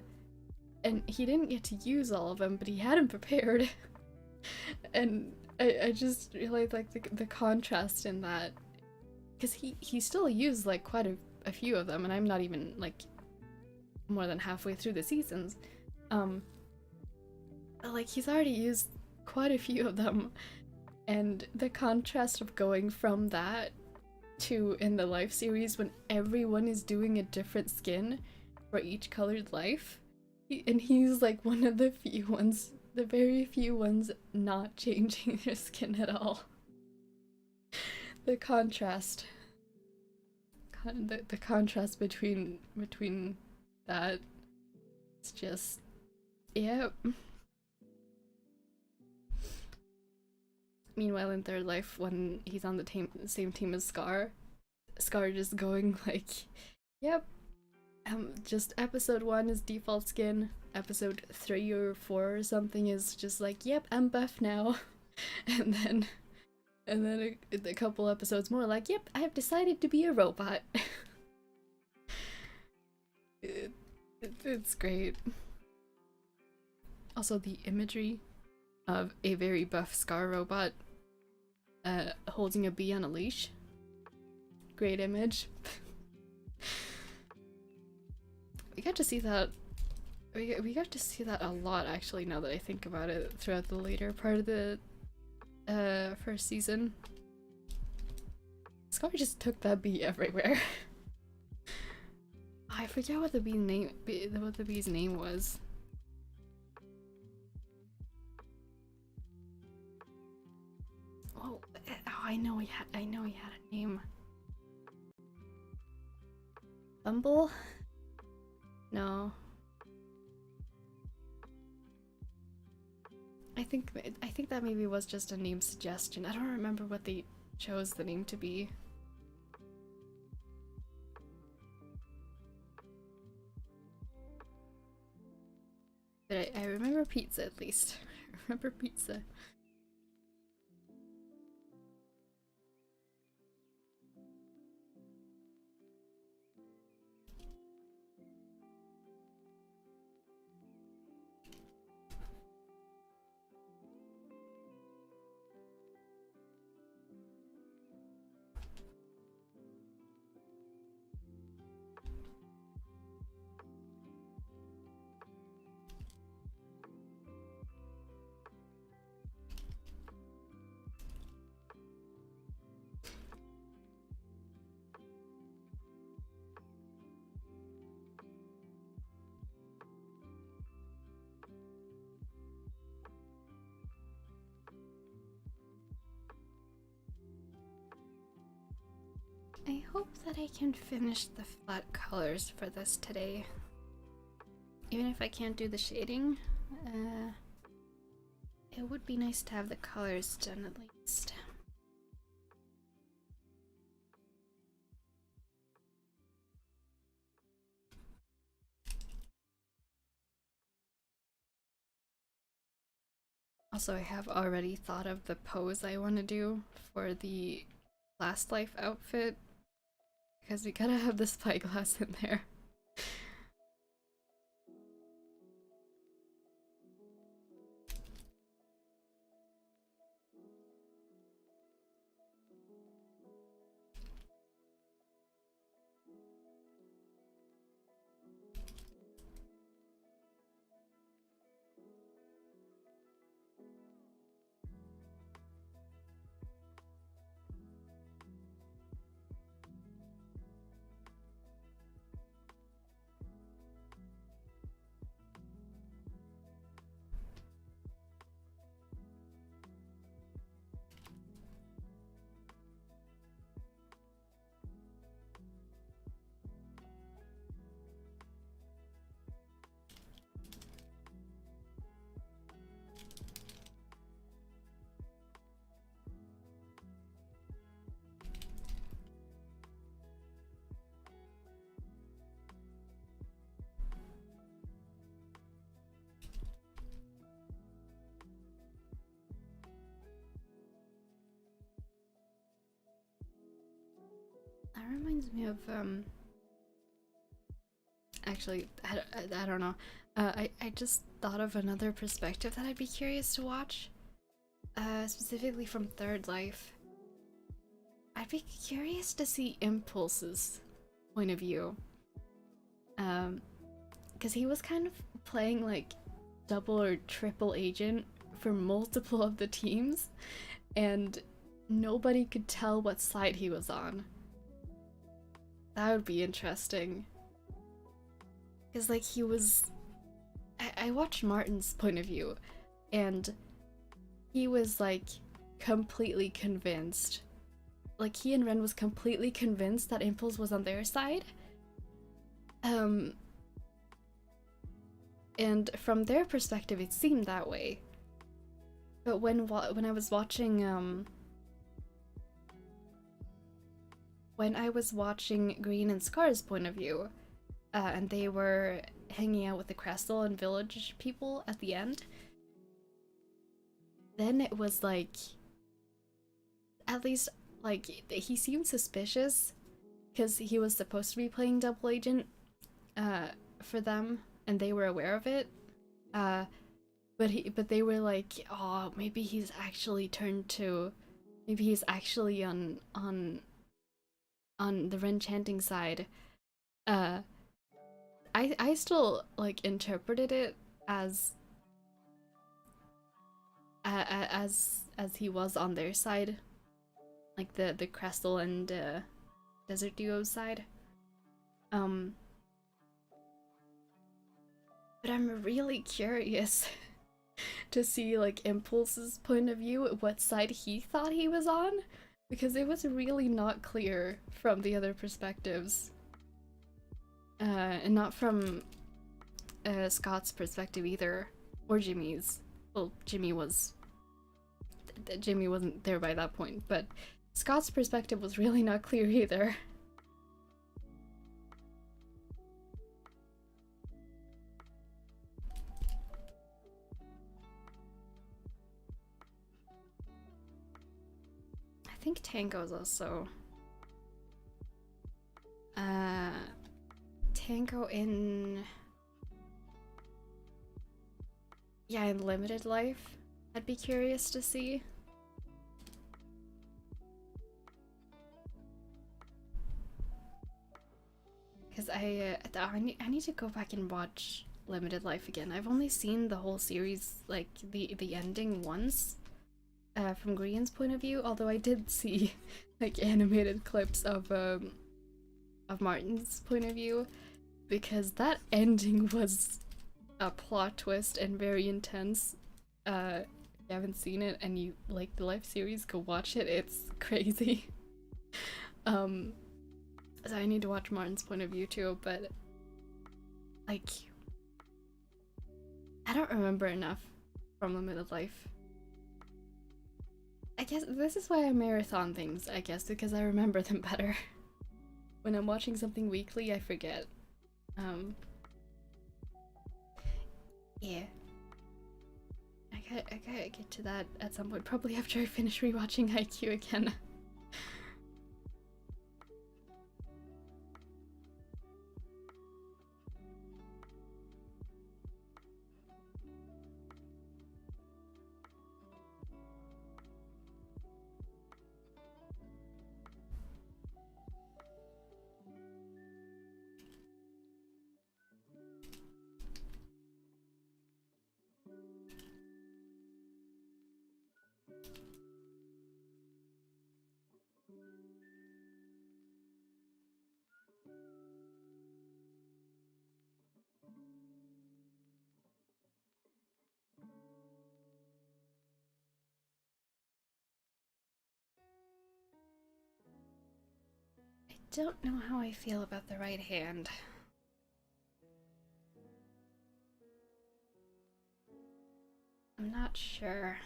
S1: he didn't get to use all of them, but he had them prepared. And I just realized like the contrast in that, because he still used like quite a few of them, and I'm not even like more than halfway through the seasons. Like he's already used quite a few of them, and the contrast of going from that to in the life series when everyone is doing a different skin for each colored life, and he's like one of the few ones, the very few ones not changing their skin at all. The contrast, the contrast between that, it's just, yep. Meanwhile, in Third Life, when he's on the same team as Scar just going like, yep, just episode 1 is default skin, episode 3 or 4 or something is just like, yep, I'm buff now, and then a couple episodes more like, yep, I have decided to be a robot. It's great. Also, the imagery of a very buff Scar robot holding a bee on a leash. Great image. We got to see that. We got to see that a lot, actually, now that I think about it, throughout the later part of the first season. Scar just took that bee everywhere. I forget what the bee's name was. Oh, I know he had a name. Bumble? No. I think that maybe was just a name suggestion. I don't remember what they chose the name to be. But I remember pizza, at least. I remember pizza. I hope that I can finish the flat colors for this today. even if I can't do the shading, it would be nice to have the colors done at least. Also, I have already thought of the pose I want to do for the Last Life outfit, because we gotta have the spyglass in there. That reminds me of, actually, I don't know. I just thought of another perspective that I'd be curious to watch. Specifically from Third Life. I'd be curious to see Impulse's point of view. Because he was kind of playing like double or triple agent for multiple of the teams, and nobody could tell what side he was on. That would be interesting. Because, like, he was... I watched Martin's point of view, and he was, like, completely convinced. Like, he and Ren was completely convinced that Impulse was on their side. And from their perspective, it seemed that way. But when I was watching, when I was watching Grian and Scar's point of view, and they were hanging out with the Crystal and village people at the end, then it was like, at least, like, he seemed suspicious because he was supposed to be playing double agent for them, and they were aware of it. But they were like, oh, maybe he's actually turned to, maybe he's actually on the Ren chanting side. I still, like, interpreted it as he was on their side, like the Crystal and Desert Duo's side. But I'm really curious to see, like, Impulse's point of view, what side he thought he was on, because it was really not clear from the other perspectives. And not from Scott's perspective either, or Jimmy's. Well, Jimmy wasn't there by that point, but Scott's perspective was really not clear either. I think Tango's also... Tango in... Yeah, in Limited Life, I'd be curious to see. Because I need to go back and watch Limited Life again. I've only seen the whole series, like, the ending once, from Grian's point of view, although I did see, like, animated clips of Martin's point of view, because that ending was a plot twist and very intense. If you haven't seen it and you like the Life series, go watch it. It's crazy. So I need to watch Martin's point of view too, but, like, I don't remember enough from Limited Life. I guess this is why I marathon things, I guess, because I remember them better. When I'm watching something weekly, I forget. Yeah. I gotta get to that at some point, probably after I finish rewatching IQ again. I don't know how I feel about the right hand. I'm not sure.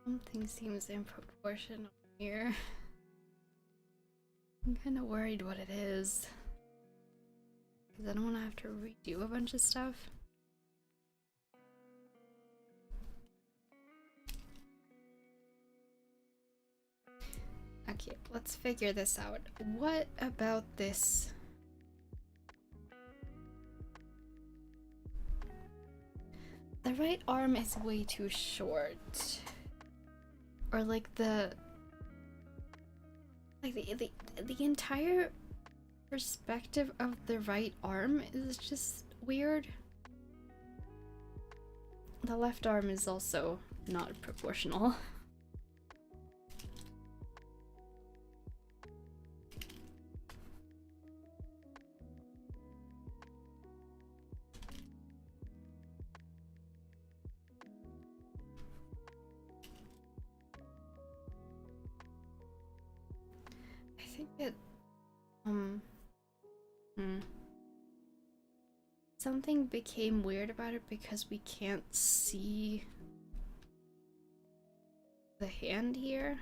S1: Something seems improportional here. I'm kind of worried what it is. Because I don't want to have to redo a bunch of stuff. Okay, let's figure this out. What about this? The right arm is way too short. Or like the entire perspective of the right arm is just weird. The left arm is also not proportional. I think it something became weird about it because we can't see the hand here.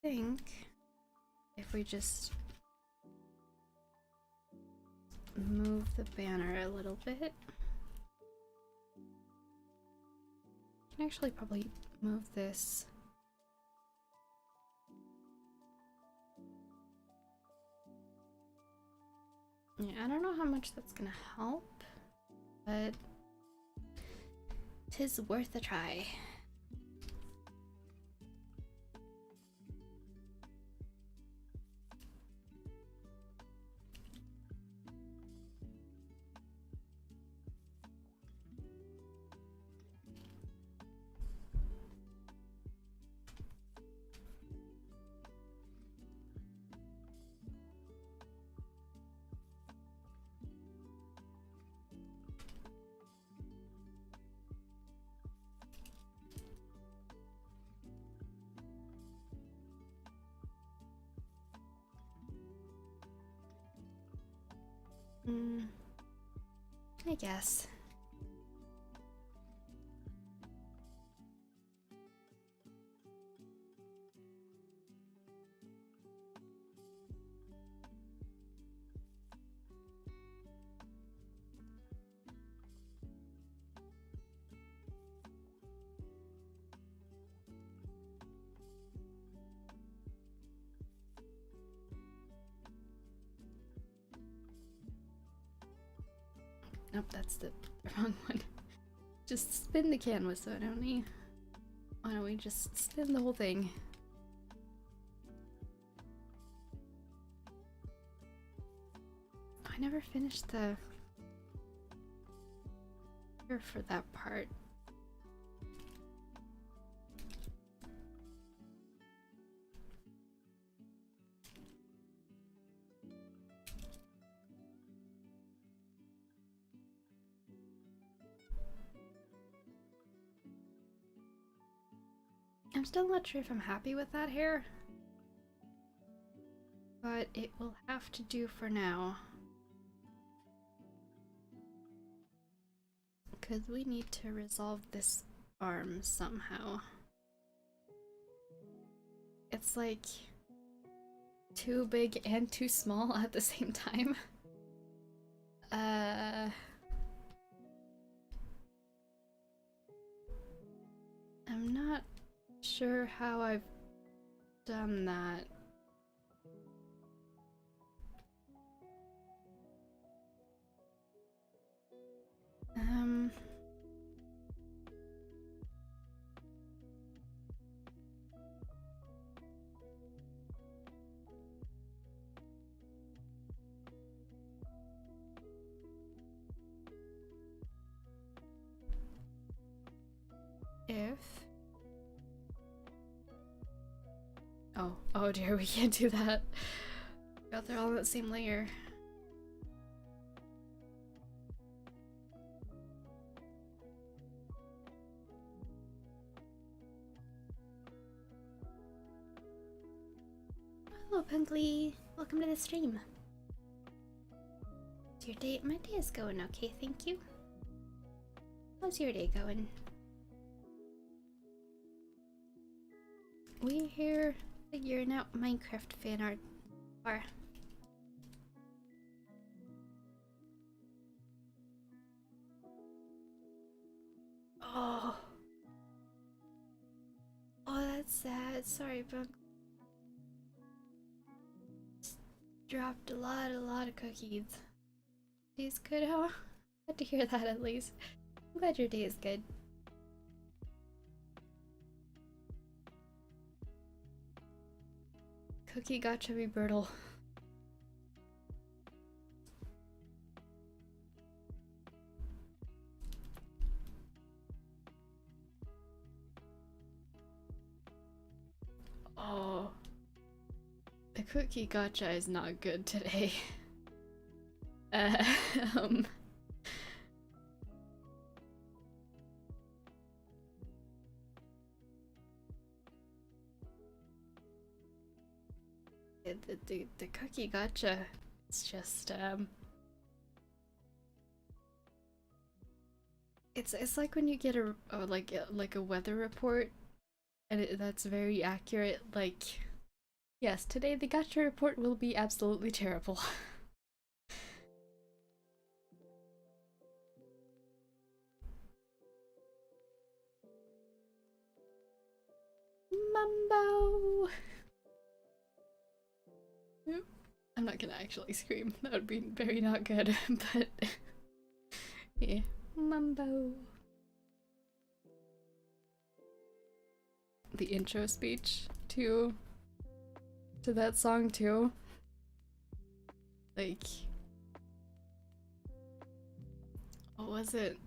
S1: I think if we just move the banner a little bit, I can actually probably move this. Yeah, I don't know how much that's gonna help, but 'tis worth a try. I guess. Nope, that's the wrong one. Just spin the canvas, why don't we? Why don't we just spin the whole thing? I never finished the here for that part. I'm still not sure if I'm happy with that hair, but it will have to do for now. Because we need to resolve this arm somehow. It's like too big and too small at the same time. I'm not sure how I've done that. Oh dear, we can't do that. God, they're all on the same layer. Hello, Punkley. Welcome to the stream. How's your day? My day is going okay, thank you. How's your day going? We here figuring out Minecraft fan art. Oh, that's sad. Sorry, Punk. Dropped a lot of cookies. Day's good, huh? Glad to hear that at least. I'm glad your day is good. Cookie gotcha be brutal. Oh, the cookie gotcha is not good today. The cookie gotcha. It's just it's like when you get a like a weather report, and that's very accurate. Like, yes, today the gotcha report will be absolutely terrible. Mumbo. I'm not gonna actually scream. That would be very not good, but yeah, Mumbo. The intro speech to that song too. Like, what was it?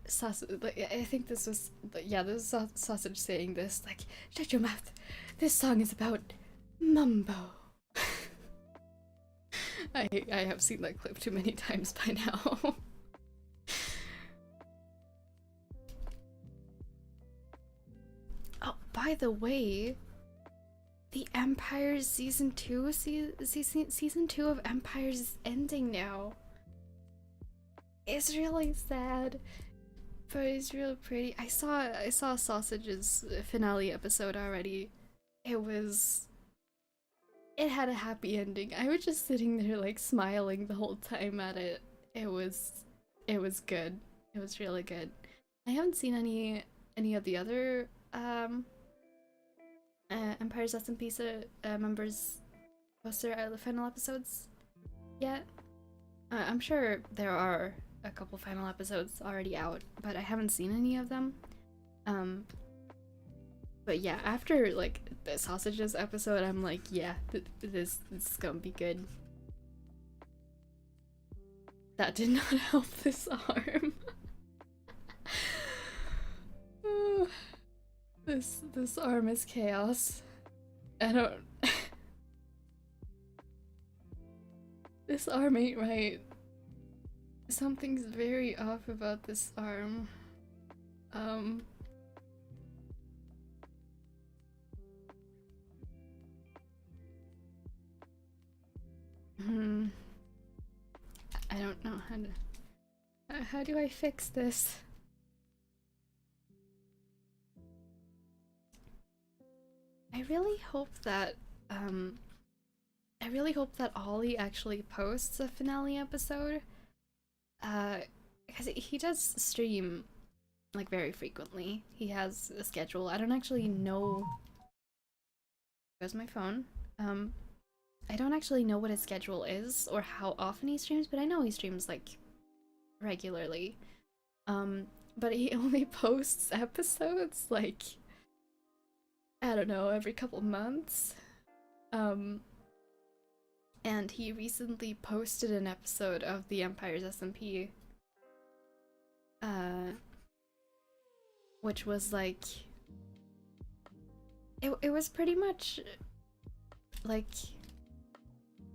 S1: Sausage, like, I think this was, yeah, this was Sausage saying this, like, shut your mouth, this song is about Mumbo. I have seen that clip too many times by now. Oh, by the way, The Empires season 2 season 2 of Empires is ending now. It's really sad, but it's real pretty. I saw Sausage's finale episode already. It had a happy ending. I was just sitting there like smiling the whole time at it. It was good. It was really good. I haven't seen any of the other Empire's SMP members post their final episodes yet. I'm sure there are a couple final episodes already out, but I haven't seen any of them. But yeah, after like the Sausages episode, I'm like, yeah, this is gonna be good. That did not help this arm. This arm is chaos. I don't. This arm ain't right. Something's very off about this arm. I don't know how do I fix this? I really hope that Ollie actually posts a finale episode. Because he does stream like very frequently. He has a schedule. I don't actually know. There's my phone. I don't actually know what his schedule is or how often he streams, but I know he streams like regularly. But he only posts episodes like, I don't know, every couple months. And he recently posted an episode of the Empire's SMP, which was like, it was pretty much like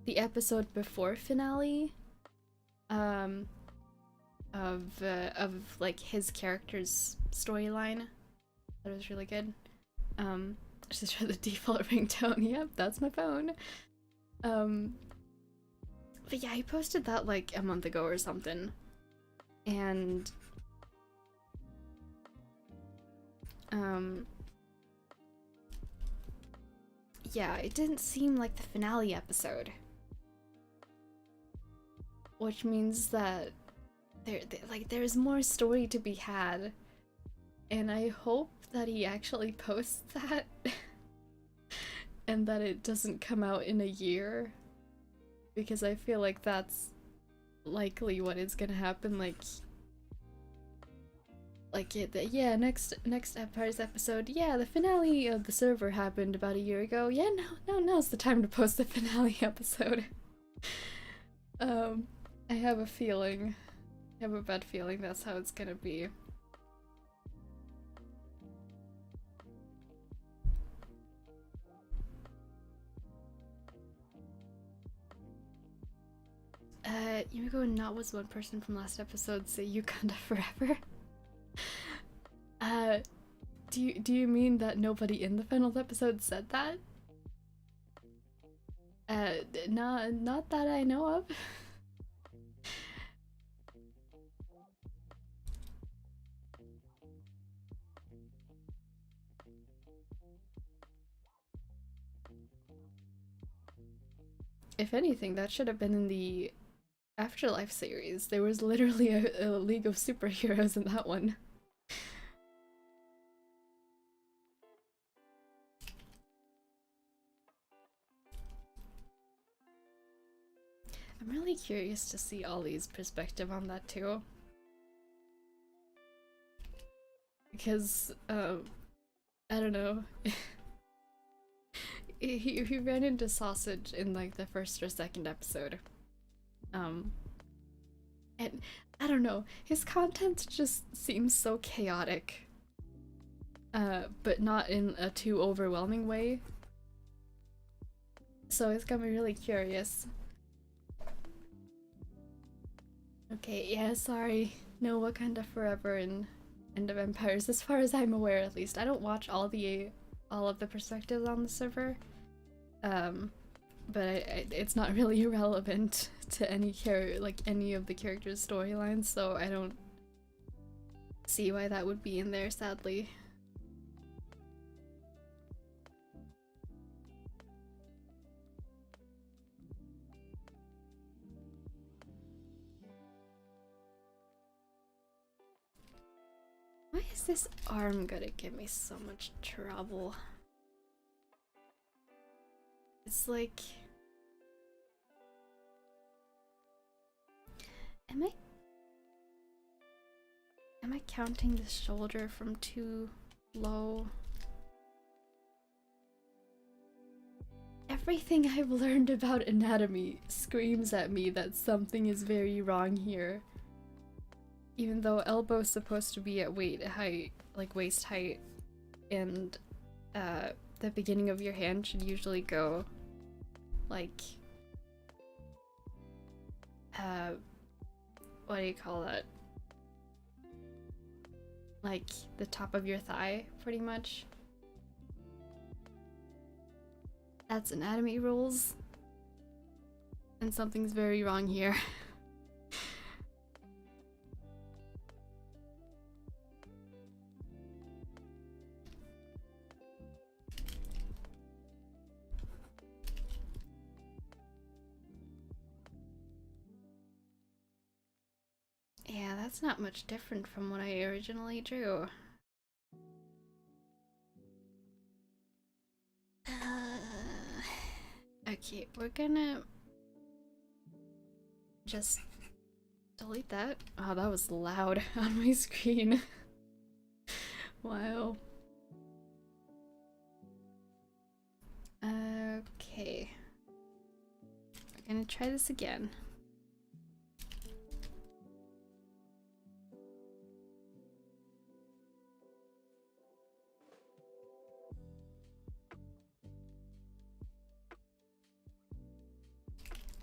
S1: the episode before finale, of like his character's storyline. That was really good. Just for the default ringtone. Yep, that's my phone. But yeah, he posted that like a month ago or something, and yeah, it didn't seem like the finale episode, which means that there's more story to be had, and I hope that he actually posts that and that it doesn't come out in a year, because I feel like that's likely what is gonna happen. Yeah, next Empire's episode, yeah, the finale of the server happened about a year ago. Yeah, now's the time to post the finale episode. I have a feeling, I have a bad feeling that's how it's gonna be. Yumiko and Not was one person from last episode say Uganda forever. Do you mean that nobody in the final episode said that? Not that I know of. If anything, that should have been in the Afterlife series. There was literally a League of Superheroes in that one. I'm really curious to see Ollie's perspective on that too. Because, I don't know. He ran into Sausage in like the first or second episode. And I don't know, his content just seems so chaotic. But not in a too overwhelming way. So it's got me really curious. Okay, yeah, sorry. No Wakanda Forever and End of Empires, as far as I'm aware at least. I don't watch all of the perspectives on the server. But it's not really relevant to any any of the characters' storylines, so I don't see why that would be in there, sadly. Why is this arm gonna give me so much trouble? It's like... Am I counting the shoulder from too low? Everything I've learned about anatomy screams at me that something is very wrong here. Even though elbow's supposed to be at waist height, and the beginning of your hand should usually go like what do you call that? Like the top of your thigh, pretty much. That's anatomy rules. And something's very wrong here. Yeah, that's not much different from what I originally drew. Okay, we're gonna just delete that. Oh, that was loud on my screen. Wow. Okay. We're gonna try this again.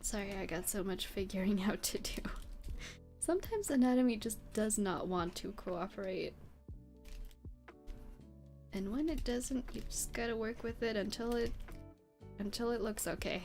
S1: Sorry, I got so much figuring out to do. Sometimes anatomy just does not want to cooperate. And when it doesn't, you just gotta work with it until it looks okay.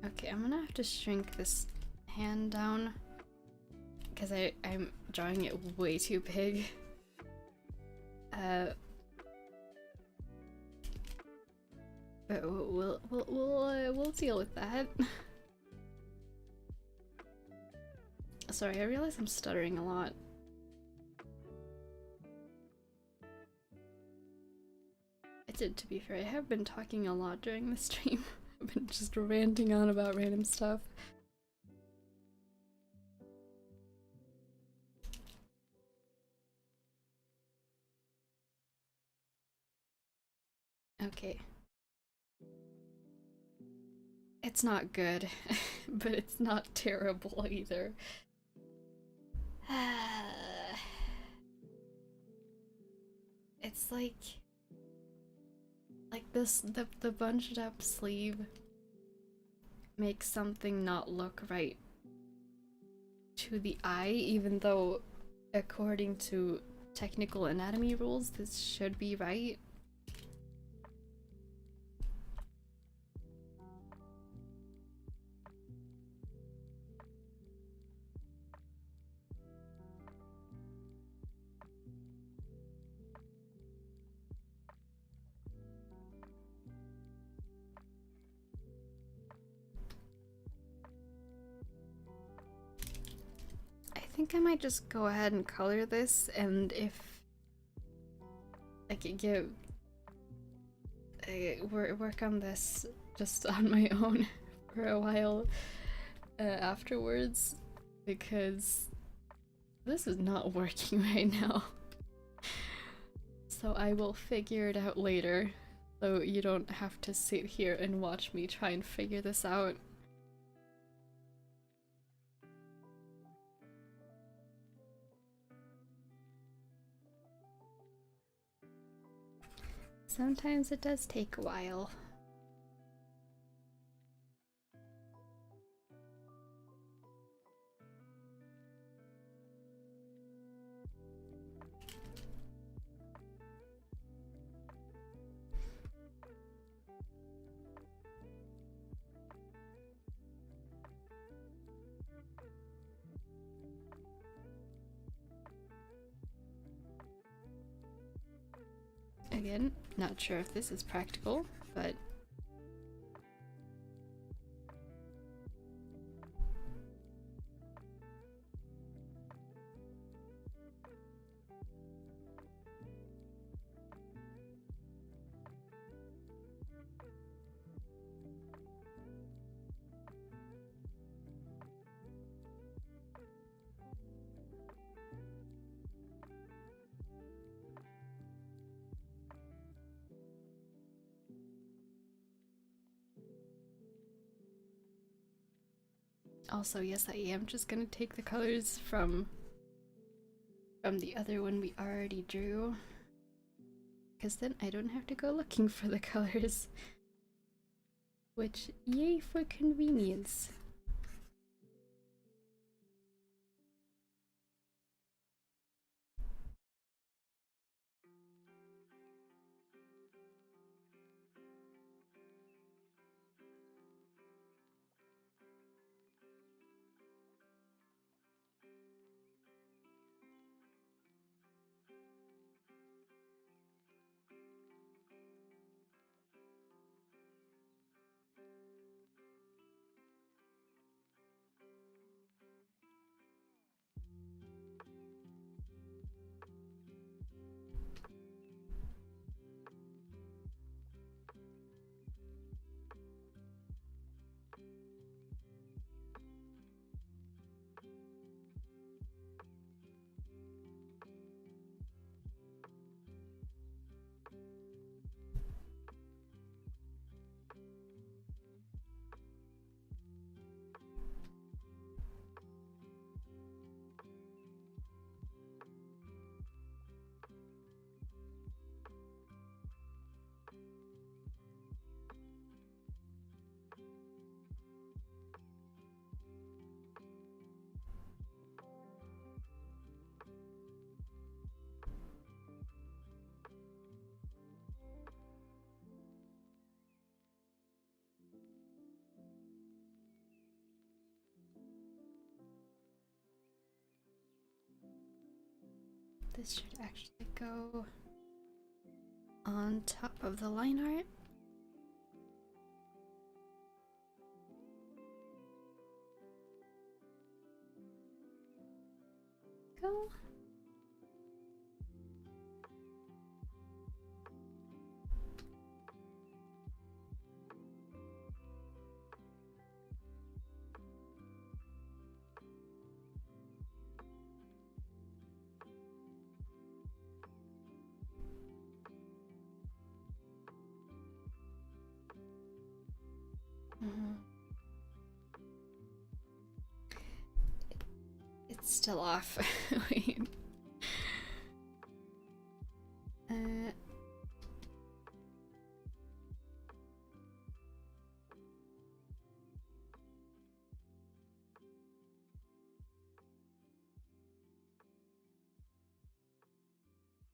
S1: Okay, I'm gonna have to shrink this hand down because I'm drawing it way too big. But we'll deal with that. Sorry, I realize I'm stuttering a lot. To be fair, I have been talking a lot during the stream. I've been just ranting on about random stuff. Okay. It's not good, but it's not terrible either. It's like this, the bunched up sleeve makes something not look right to the eye, even though according to technical anatomy rules this should be right. I think I might just go ahead and color this, and if I could work on this just on my own for a while afterwards, because this is not working right now. So I will figure it out later, so you don't have to sit here and watch me try and figure this out. Sometimes it does take a while. Again, not sure if this is practical, but also, yes, I am just gonna take the colors from the other one we already drew, because then I don't have to go looking for the colors, which, yay for convenience. This should actually go on top of the line art. Go. It's still off. Wait.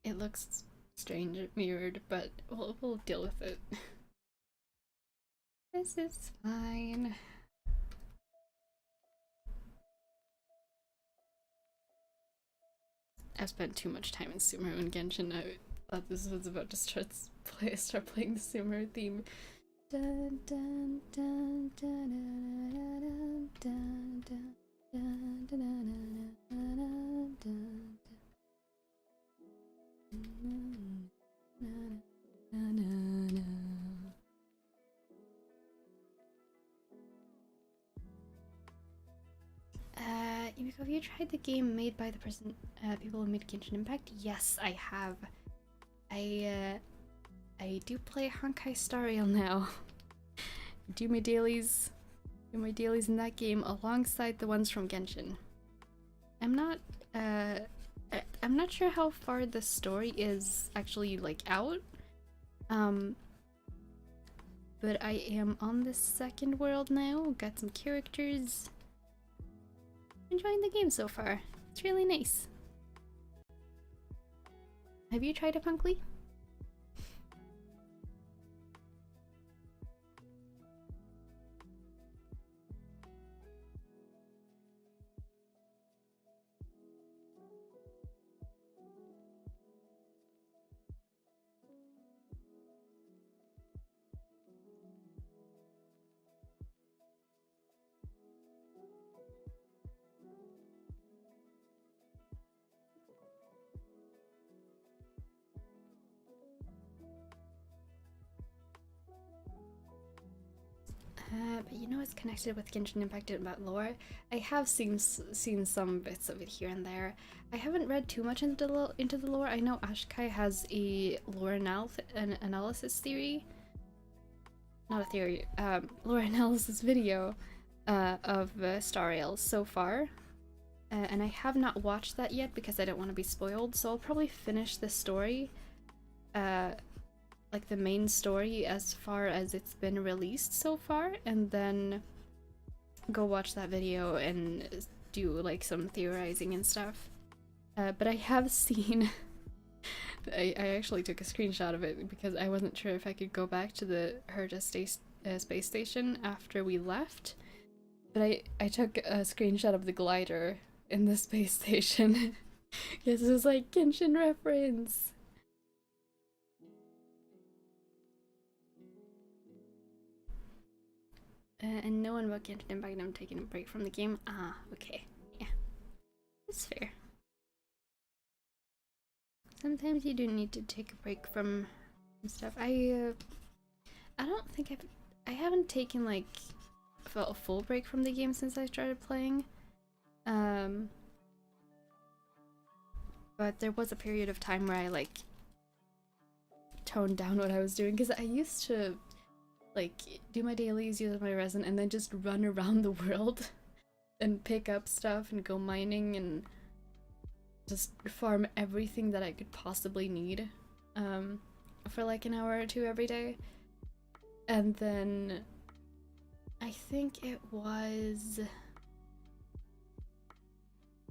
S1: It looks strange mirrored, but we'll deal with it. This is fine. I've spent too much time in Sumeru and Genshin. I thought this was about to start playing the Sumeru theme. Dun, dun, dun, dun, dun, dun, dun, dun. Yumiko, have you tried the game made by the people who made Genshin Impact? Yes, I have. I do play Honkai Star Rail now. do my dailies in that game alongside the ones from Genshin. I'm not sure how far the story is actually like out. But I am on the second world now, got some characters. Enjoying the game so far. It's really nice. Have you tried it, Punkly? But you know it's connected with Genshin Impact about lore? I have seen some bits of it here and there. I haven't read too much into the lore. I know Ashkai has a lore analysis theory. Not a theory, lore analysis video of Star Rail so far. And I have not watched that yet because I don't want to be spoiled, so I'll probably finish the story. Like the main story as far as it's been released so far, and then go watch that video and do like some theorizing and stuff. But I have seen I actually took a screenshot of it because I wasn't sure if I could go back to the Herta space station after we left, but I took a screenshot of the glider in the space station. Yes, it was like Genshin reference. And no one about Genshin Impact. I'm taking a break from the game. Ah, okay. Yeah. That's fair. Sometimes you do need to take a break from stuff. I don't think I haven't taken like a full break from the game since I started playing. But there was a period of time where I like toned down what I was doing because I used to like do my dailies, use my resin, and then just run around the world and pick up stuff and go mining and just farm everything that I could possibly need for like an hour or two every day. And then I think it was,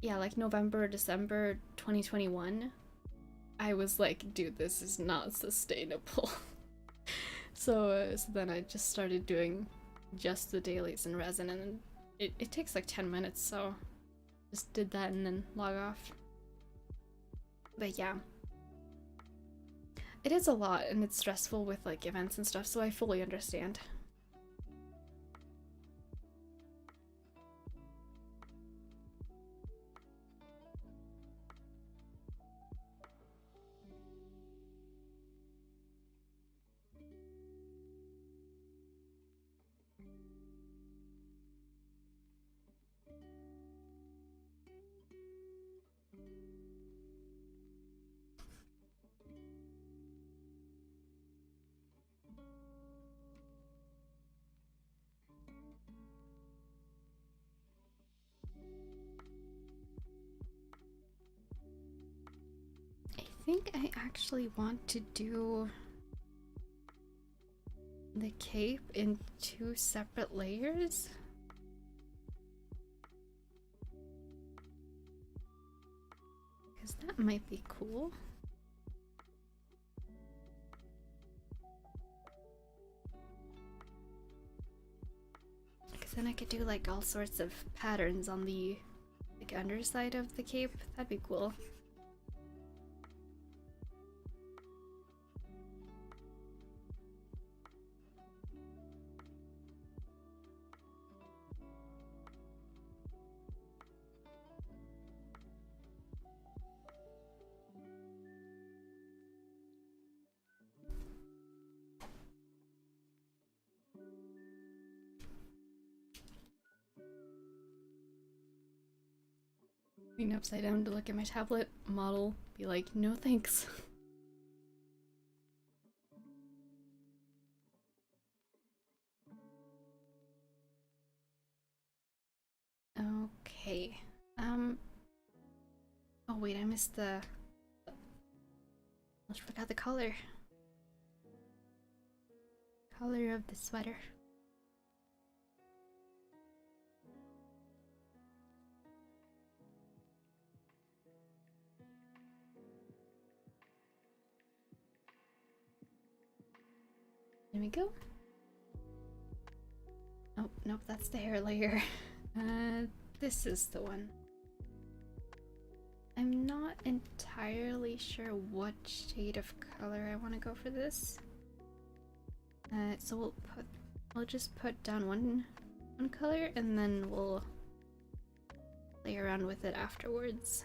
S1: yeah, like November, December 2021, I was like, dude, this is not sustainable. So then I just started doing just the dailies in resin, and it takes like 10 minutes, so just did that and then log off. But yeah, it is a lot and it's stressful with like events and stuff, so I fully understand. I think I actually want to do the cape in 2 separate layers. Because that might be cool. Because then I could do like all sorts of patterns on the like underside of the cape. That'd be cool. Lean upside down to look at my tablet. Model be like, no thanks. Okay. Oh wait, I missed the. I forgot the color. Color of the sweater. There we go. Oh, nope, that's the hair layer. This is the one. I'm not entirely sure what shade of color I want to go for this. So we'll just put down one color and then we'll play around with it afterwards.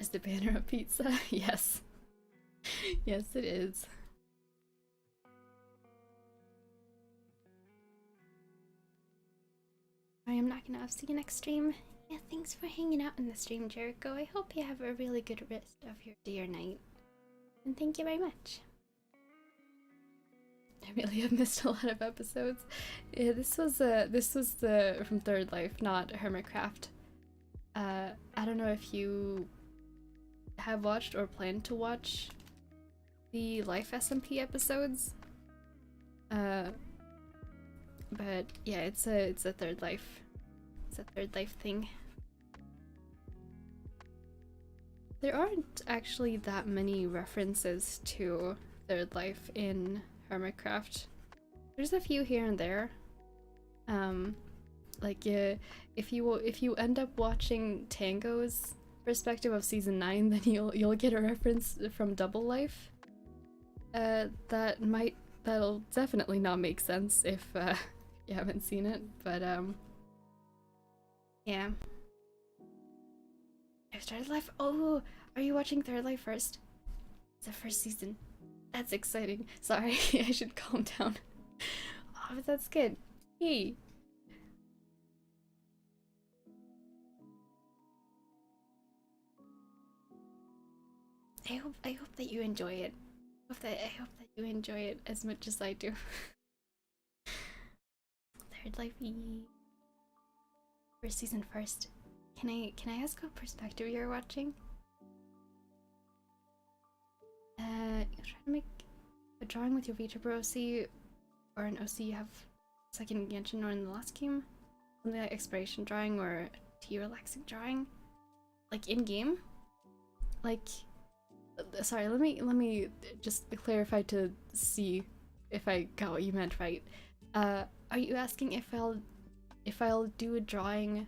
S1: Is the banner a pizza? Yes. Yes, it is. I am not gonna. I'll see you next stream. Yeah, thanks for hanging out in the stream, Jericho. I hope you have a really good rest of your day or night. And thank you very much. I really have missed a lot of episodes. Yeah, this was the from Third Life, not Hermitcraft. I don't know if you have watched or plan to watch the LifeSMP episodes. But yeah, it's a Third Life. It's a Third Life thing. There aren't actually that many references to Third Life in Hermitcraft. There's a few here and there. Like if you end up watching Tango's perspective of season 9, then you'll get a reference from Double Life. That'll definitely not make sense if you haven't seen it, but yeah. I started Life. Oh, are you watching Third Life first? It's the first season. That's exciting. Sorry, I should calm down. Oh, but that's good. Hey. I hope that you enjoy it. I hope that you enjoy it as much as I do. Third Life first season first. Can I ask what perspective you're watching? You're trying to make a drawing with your VTuber OC or an OC you have second Genshin or in the last game? Something like exploration drawing or tea relaxing drawing? Like in game? Like sorry, let me just clarify to see if I got what you meant right. Are you asking if I'll do a drawing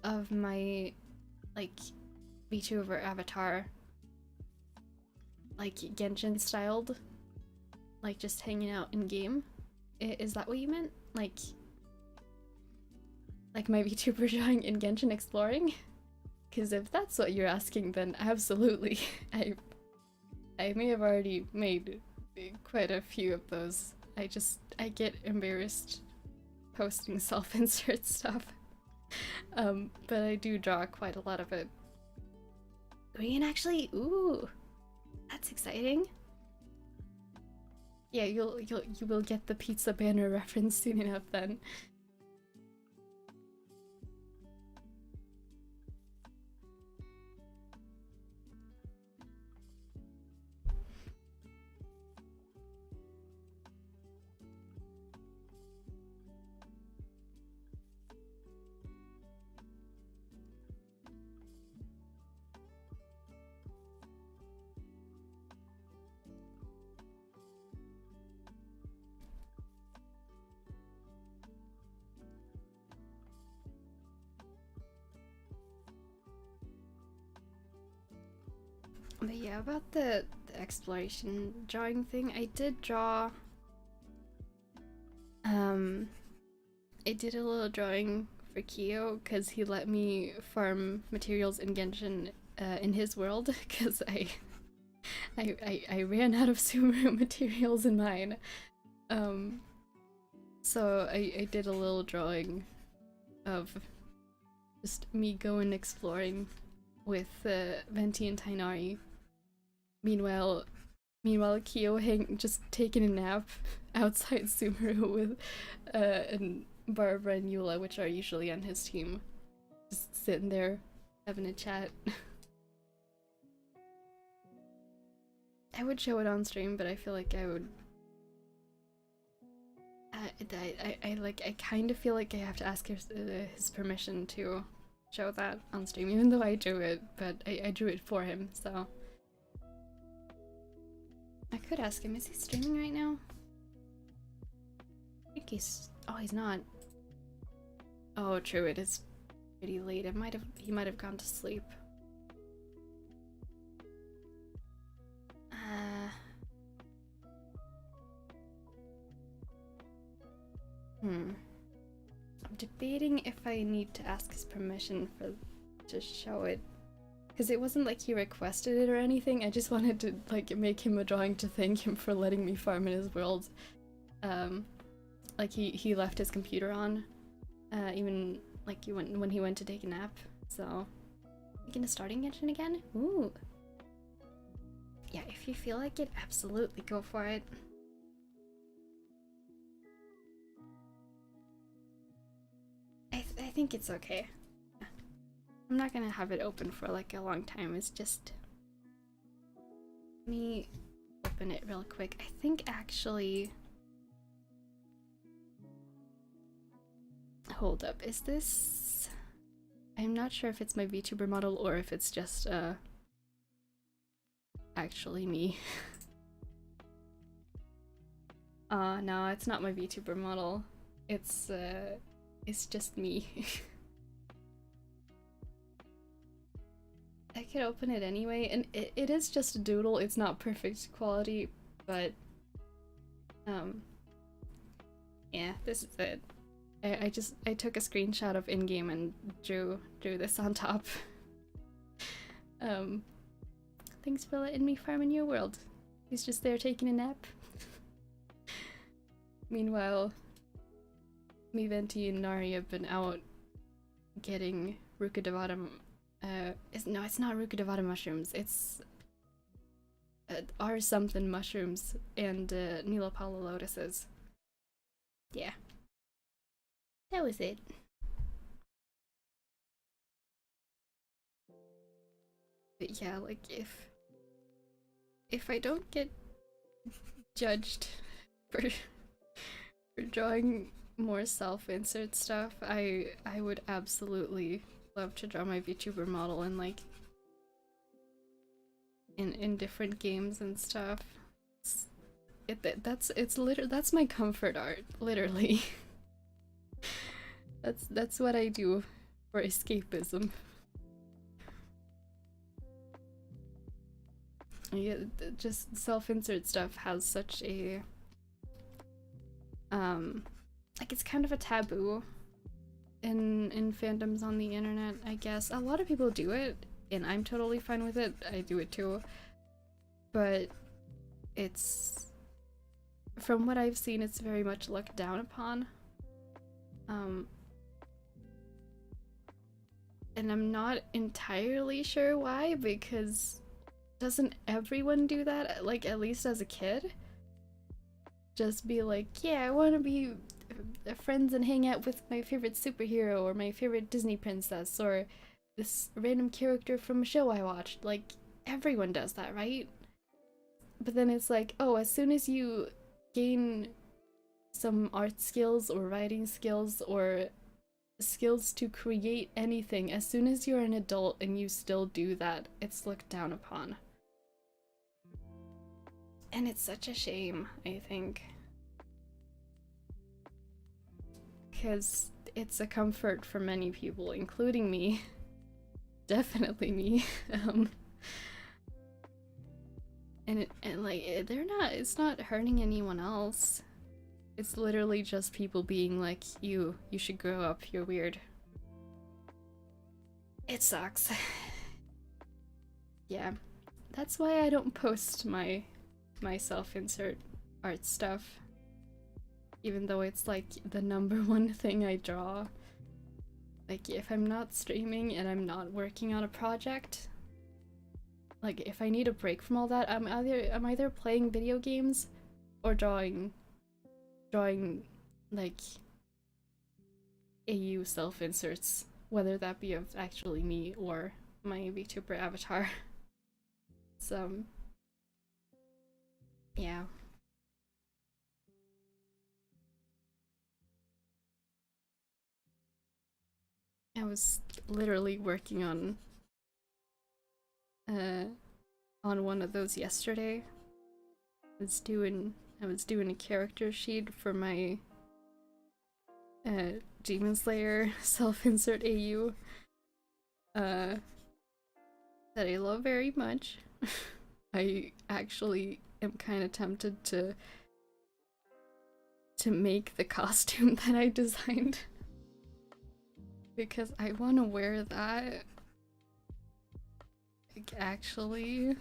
S1: of my like VTuber avatar like Genshin styled, like just hanging out in game? Is that what you meant? Like my VTuber drawing in Genshin exploring? Because if that's what you're asking, then absolutely. I may have already made quite a few of those. I get embarrassed posting self-insert stuff. But I do draw quite a lot of it. Grian actually, ooh, that's exciting. Yeah, you will get the pizza banner reference soon enough then. But yeah, about the the exploration drawing thing. I did draw I did a little drawing for Kyo because he let me farm materials in Genshin in his world because I ran out of Sumeru materials in mine. So I did a little drawing of just me going exploring with Venti and Tainari. Meanwhile Kyo just taking a nap outside Sumeru with and Barbara and Eula, which are usually on his team, just sitting there having a chat. I would show it on stream, but I feel like I would. I kind of feel like I have to ask his permission to show that on stream, even though I drew it, but I drew it for him, so. I could ask him, is he streaming right now? I think he's, oh, he's not. Oh, true, it is pretty late. He might have gone to sleep. I'm debating if I need to ask his permission to show it. Because it wasn't like he requested it or anything, I just wanted to like make him a drawing to thank him for letting me farm in his world. Like he left his computer on, even like when he went to take a nap, so. Making a starting engine again? Ooh. Yeah, if you feel like it, absolutely go for it. I think it's okay. I'm not gonna have it open for like a long time, it's just... Let me open it real quick. I think actually... Hold up, is this... I'm not sure if it's my VTuber model or if it's just actually me. No, it's not my VTuber model. It's just me. I could open it anyway, and it is just a doodle, it's not perfect quality, but yeah, this is it. I took a screenshot of in-game and drew this on top. Thanks for letting me farm in your world. He's just there taking a nap. Meanwhile, me, Venti, and Nari have been out getting Rukadevata. No, it's not Rukadevata mushrooms. It's R something mushrooms and Neelapala lotuses. Yeah. That was it. But yeah, like if I don't get judged for drawing more self-insert stuff, I would absolutely love to draw my VTuber model in like in different games and stuff. That's my comfort art, literally. That's what I do for escapism. Yeah, just self-insert stuff has such a like it's kind of a taboo in fandoms on the internet, I guess. A lot of people do it, and I'm totally fine with it. I do it too. But it's, from what I've seen, it's very much looked down upon. And I'm not entirely sure why, because doesn't everyone do that, like at least as a kid? Just be like, yeah, I want to be friends and hang out with my favorite superhero or my favorite Disney princess or this random character from a show I watched. Like, everyone does that, right? But then it's like, oh, as soon as you gain some art skills or writing skills or skills to create anything, as soon as you're an adult and you still do that, it's looked down upon. And it's such a shame, I think. Because it's a comfort for many people, including me. Definitely me. and like it's not hurting anyone else. It's literally just people being like, you should grow up, you're weird. It sucks. Yeah, that's why I don't post my self-insert art stuff, even though it's like the #1 thing I draw. Like, if I'm not streaming and I'm not working on a project, like if I need a break from all that, I'm either playing video games or drawing like AU self-inserts, whether that be of actually me or my VTuber avatar. So yeah. I was literally working on one of those yesterday. I was doing a character sheet for my Demon Slayer self-insert AU that I love very much. I actually am kind of tempted to make the costume that I designed because I want to wear that. Like, actually.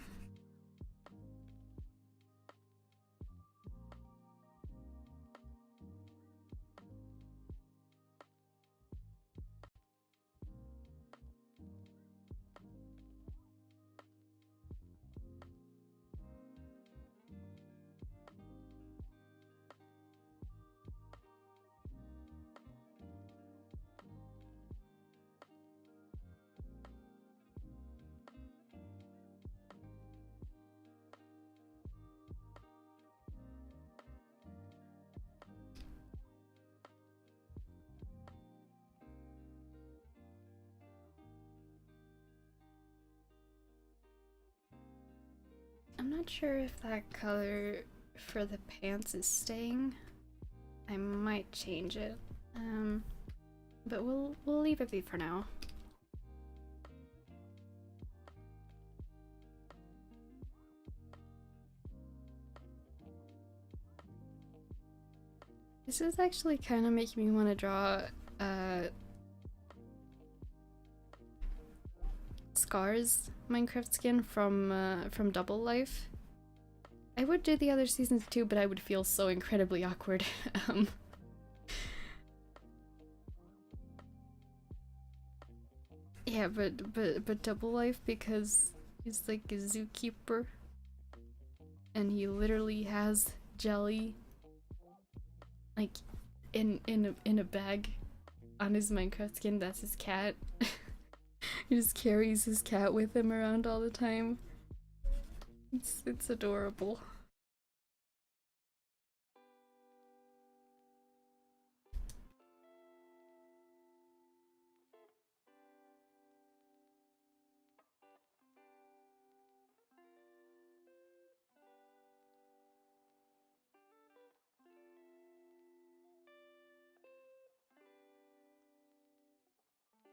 S1: I'm not sure if that color for the pants is staying. I might change it. But we'll leave it be for now. This is actually kind of making me want to draw Scar's Minecraft skin from Double Life. I would do the other seasons too, but I would feel so incredibly awkward. Yeah, but Double Life, because he's like a zookeeper and he literally has jelly like in a bag on his Minecraft skin. That's his cat. He just carries his cat with him around all the time. It's adorable.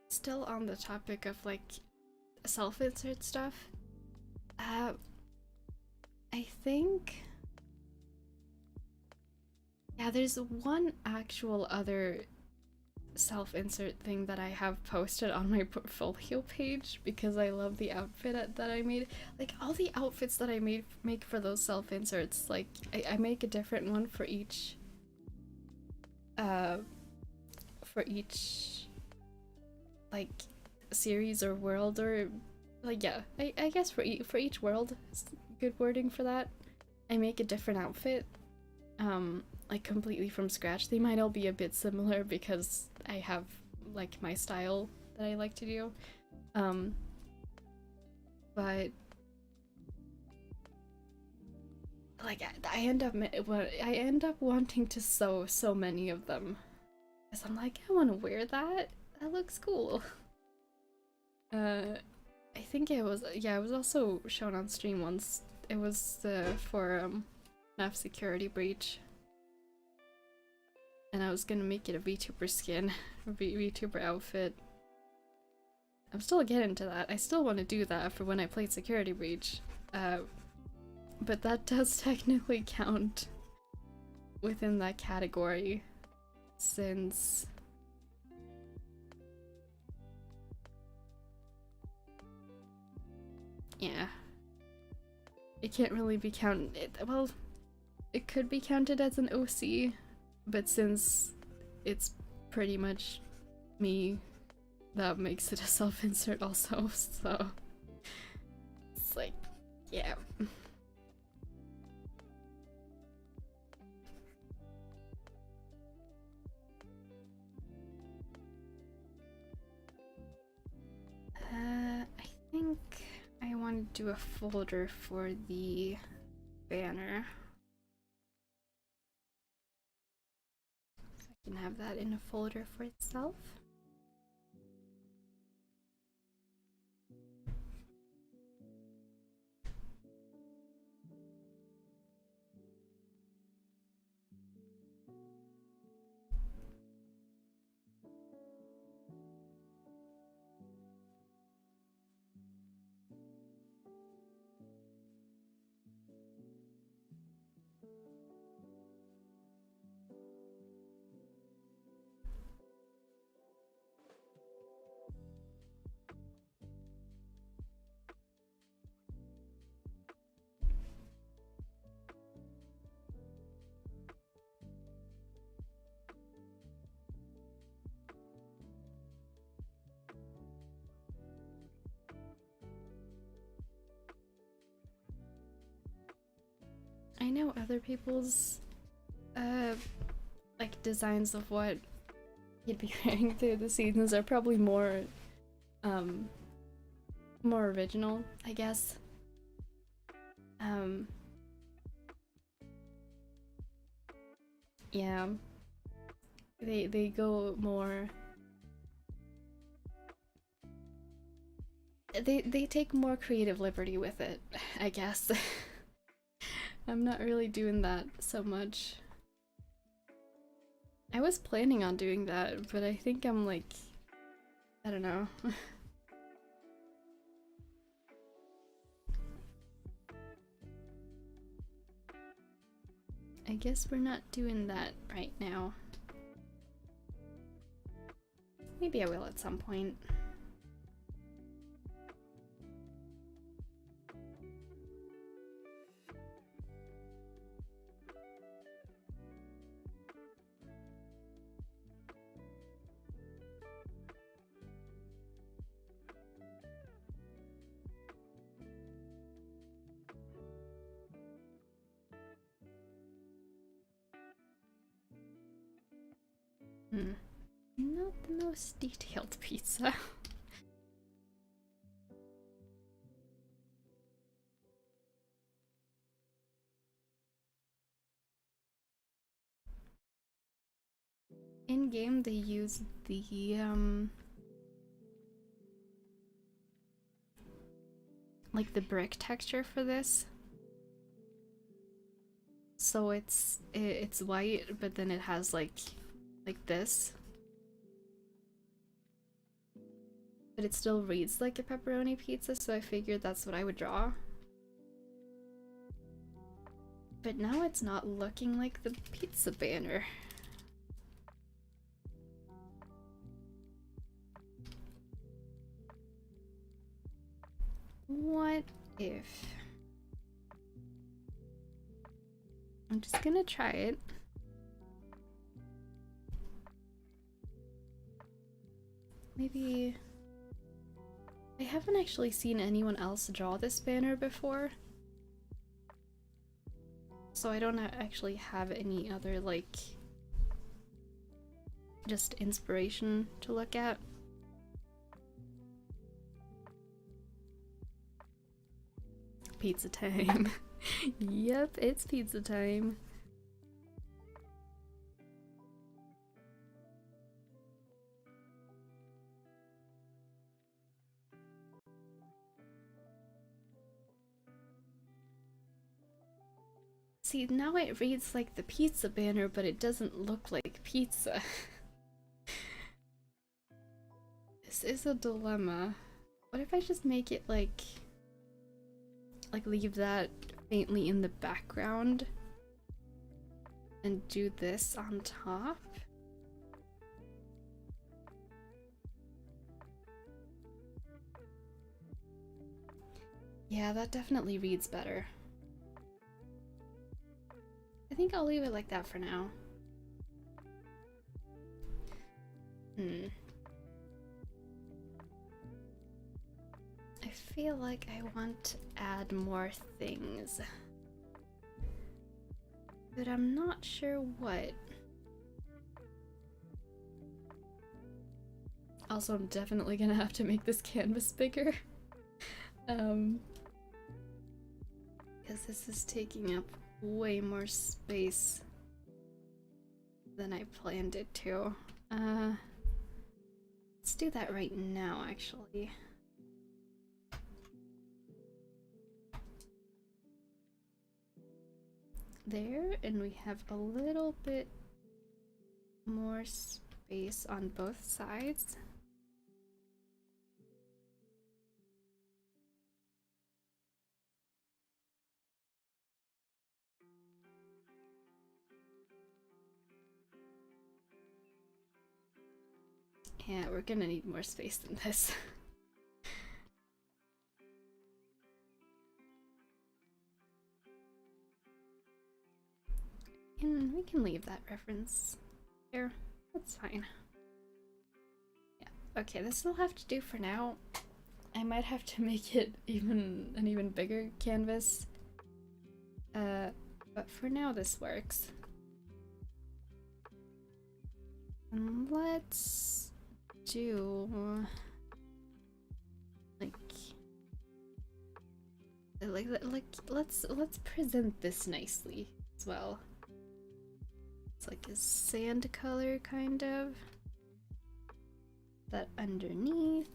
S1: Still on the topic of like self-insert stuff, I think, yeah, there's one actual other self-insert thing that I have posted on my portfolio page because I love the outfit that I made. Like, all the outfits that I make for those self-inserts, like I make a different one for each like series or world, or like, yeah, I guess for each world is good wording for that. I make a different outfit, like completely from scratch. They might all be a bit similar because I have like my style that I like to do, but like I end up wanting to sew so many of them because I'm like, I want to wear that. That looks cool. I think it was, yeah, it was also shown on stream once. It was for FNAF Security Breach. And I was gonna make it a VTuber skin, a VTuber outfit. I'm still getting to that. I still want to do that for when I play Security Breach. But that does technically count within that category, since yeah, it can't really be counted. Well, it could be counted as an OC, but since it's pretty much me, that makes it a self-insert also, so it's like, yeah. I think I want to do a folder for the banner. So I can have that in a folder for itself. I know other people's like designs of what you'd be wearing through the seasons are probably more more original, I guess. Yeah. They go more, they take more creative liberty with it, I guess. I'm not really doing that so much. I was planning on doing that, but I think I'm like, I don't know. I guess we're not doing that right now. Maybe I will at some point. Not the most detailed pizza. In game, they use the like the brick texture for this, so it's white, but then it has like this, but it still reads like a pepperoni pizza. So I figured that's what I would draw. But now it's not looking like the pizza banner. What if... I'm just gonna try it. Maybe... I haven't actually seen anyone else draw this banner before, so I don't actually have any other, like, just inspiration to look at. Pizza time. Yep, it's pizza time. See, now it reads like the pizza banner, but it doesn't look like pizza. This is a dilemma. What if I just make it like leave that faintly in the background and do this on top. Yeah, that definitely reads better. I think I'll leave it like that for now. I feel like I want to add more things, but I'm not sure what. Also, I'm definitely gonna have to make this canvas bigger. Because this is taking up way more space than I planned it to. Let's do that right now, actually. There, and we have a little bit more space on both sides. Yeah, we're gonna need more space than this. And we can leave that reference there. That's fine. Yeah. Okay, this will have to do for now. I might have to make it an even bigger canvas. But for now this works. And let's do let's present this nicely as well. It's like a sand color kind of. That underneath.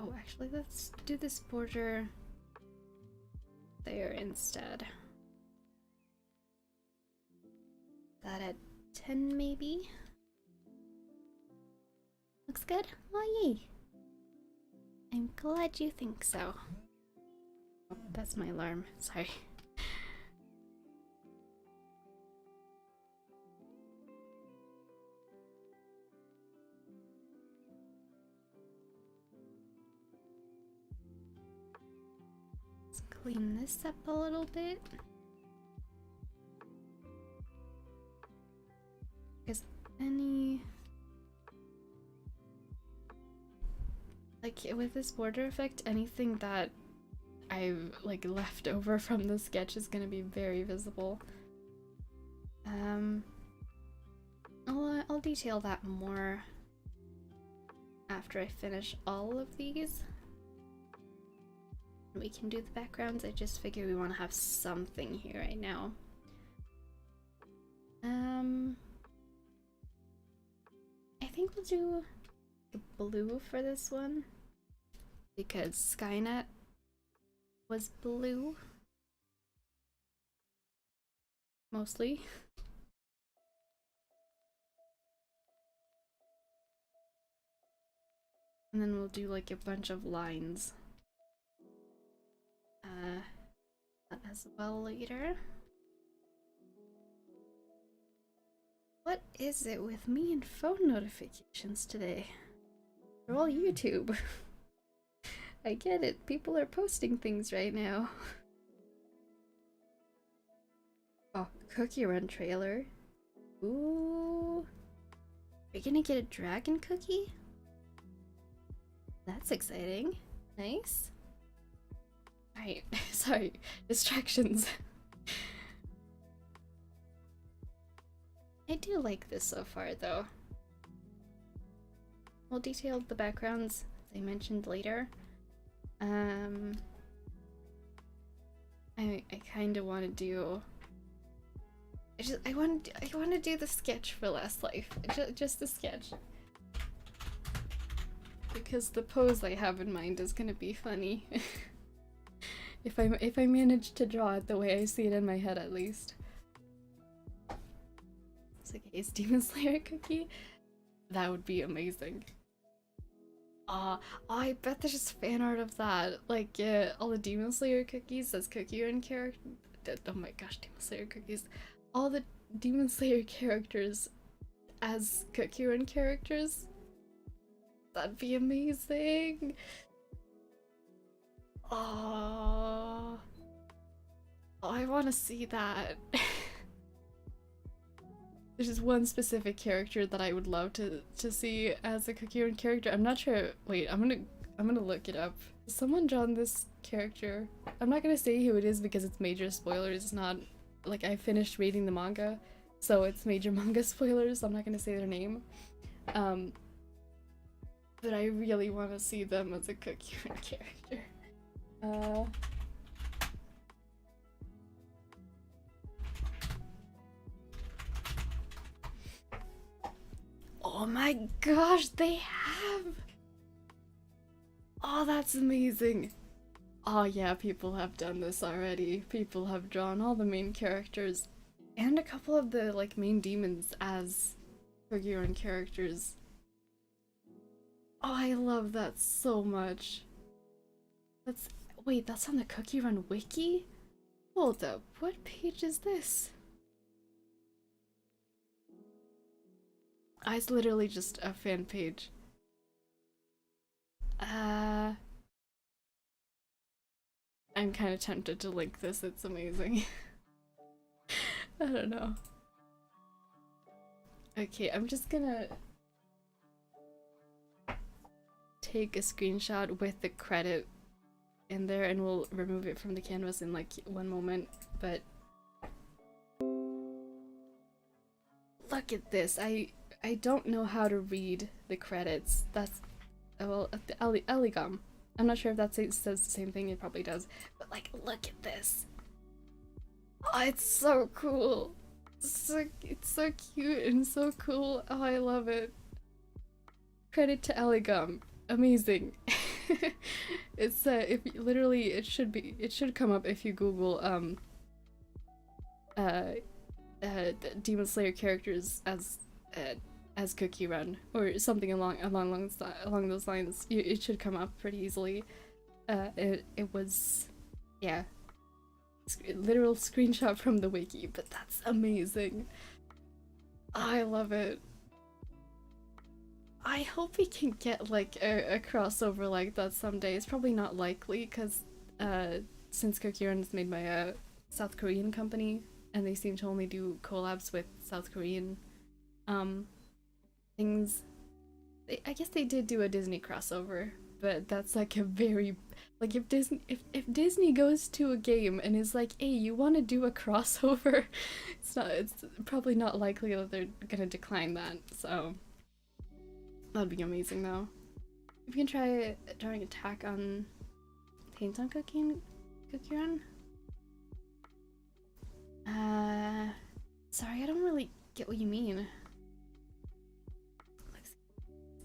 S1: Oh, actually, let's do this border there instead. That at 10 maybe? Looks good? Oh, yay! I'm glad you think so. Oh, that's my alarm. Sorry. Let's clean this up a little bit. Is any... like, with this border effect, anything that I've like left over from the sketch is gonna be very visible. I'll detail that more after I finish all of these. We can do the backgrounds. I just figure we want to have something here right now. I think we'll do the blue for this one because Skynet was blue mostly. And then we'll do like a bunch of lines as well later. What is it with me and phone notifications today? They're all YouTube. I get it, people are posting things right now. Oh, Cookie Run trailer. Ooh. Are you gonna get a dragon cookie? That's exciting. Nice. Alright, sorry. Distractions. I do like this so far, though. We'll detail the backgrounds, as I mentioned later. I kind of want to do... I want to do the sketch for Last Life. Just the sketch. because the pose I have in mind is gonna be funny. If I manage to draw it the way I see it in my head, at least. It's like a Demon Slayer cookie. That would be amazing. I bet there's fan art of that. Like, all the Demon Slayer cookies as Cookie Run character. Oh my gosh, Demon Slayer cookies. All the Demon Slayer characters as Cookie Run characters. That'd be amazing. Oh, I want to see that. There's just one specific character that I would love to see as a Cookie Run character. I'm not sure. Wait, I'm gonna look it up. Has someone drawn this character? I'm not gonna say who it is because it's major spoilers. It's not like I finished reading the manga, so it's major manga spoilers. I'm not gonna say their name. But I really want to see them as a Cookie Run character. Oh my gosh, they have! Oh, that's amazing. Oh yeah, people have done this already. People have drawn all the main characters and a couple of the like main demons as Cookie Run characters. Oh, I love that so much. Wait, that's on the Cookie Run wiki? Hold up, what page is this? It's literally just a fan page. I'm kind of tempted to link this, it's amazing. I don't know. Okay, I'm just gonna take a screenshot with the credit in there and we'll remove it from the canvas in like one moment, but look at this. I don't know how to read the credits. That's well, the Eligum. I'm not sure if that says the same thing. It probably does. But like, look at this. Oh, it's so cool. It's so cute and so cool. Oh, I love it. Credit to Eligum. Amazing. It's if literally it should come up if you Google Demon Slayer characters as Cookie Run or something along those lines. It should come up pretty easily. It was, yeah, literal screenshot from the wiki, but that's amazing. I love it. I hope we can get like a crossover like that someday. It's probably not likely because since Cookie Run is made by a South Korean company and they seem to only do collabs with South Korean things. I guess they did do a Disney crossover, but that's like a very like if Disney goes to a game and is like, hey, you want to do a crossover, it's probably not likely that they're gonna decline that. So that'd be amazing though. If you can try drawing attack on paint on Cookie Run. Sorry, I don't really get what you mean.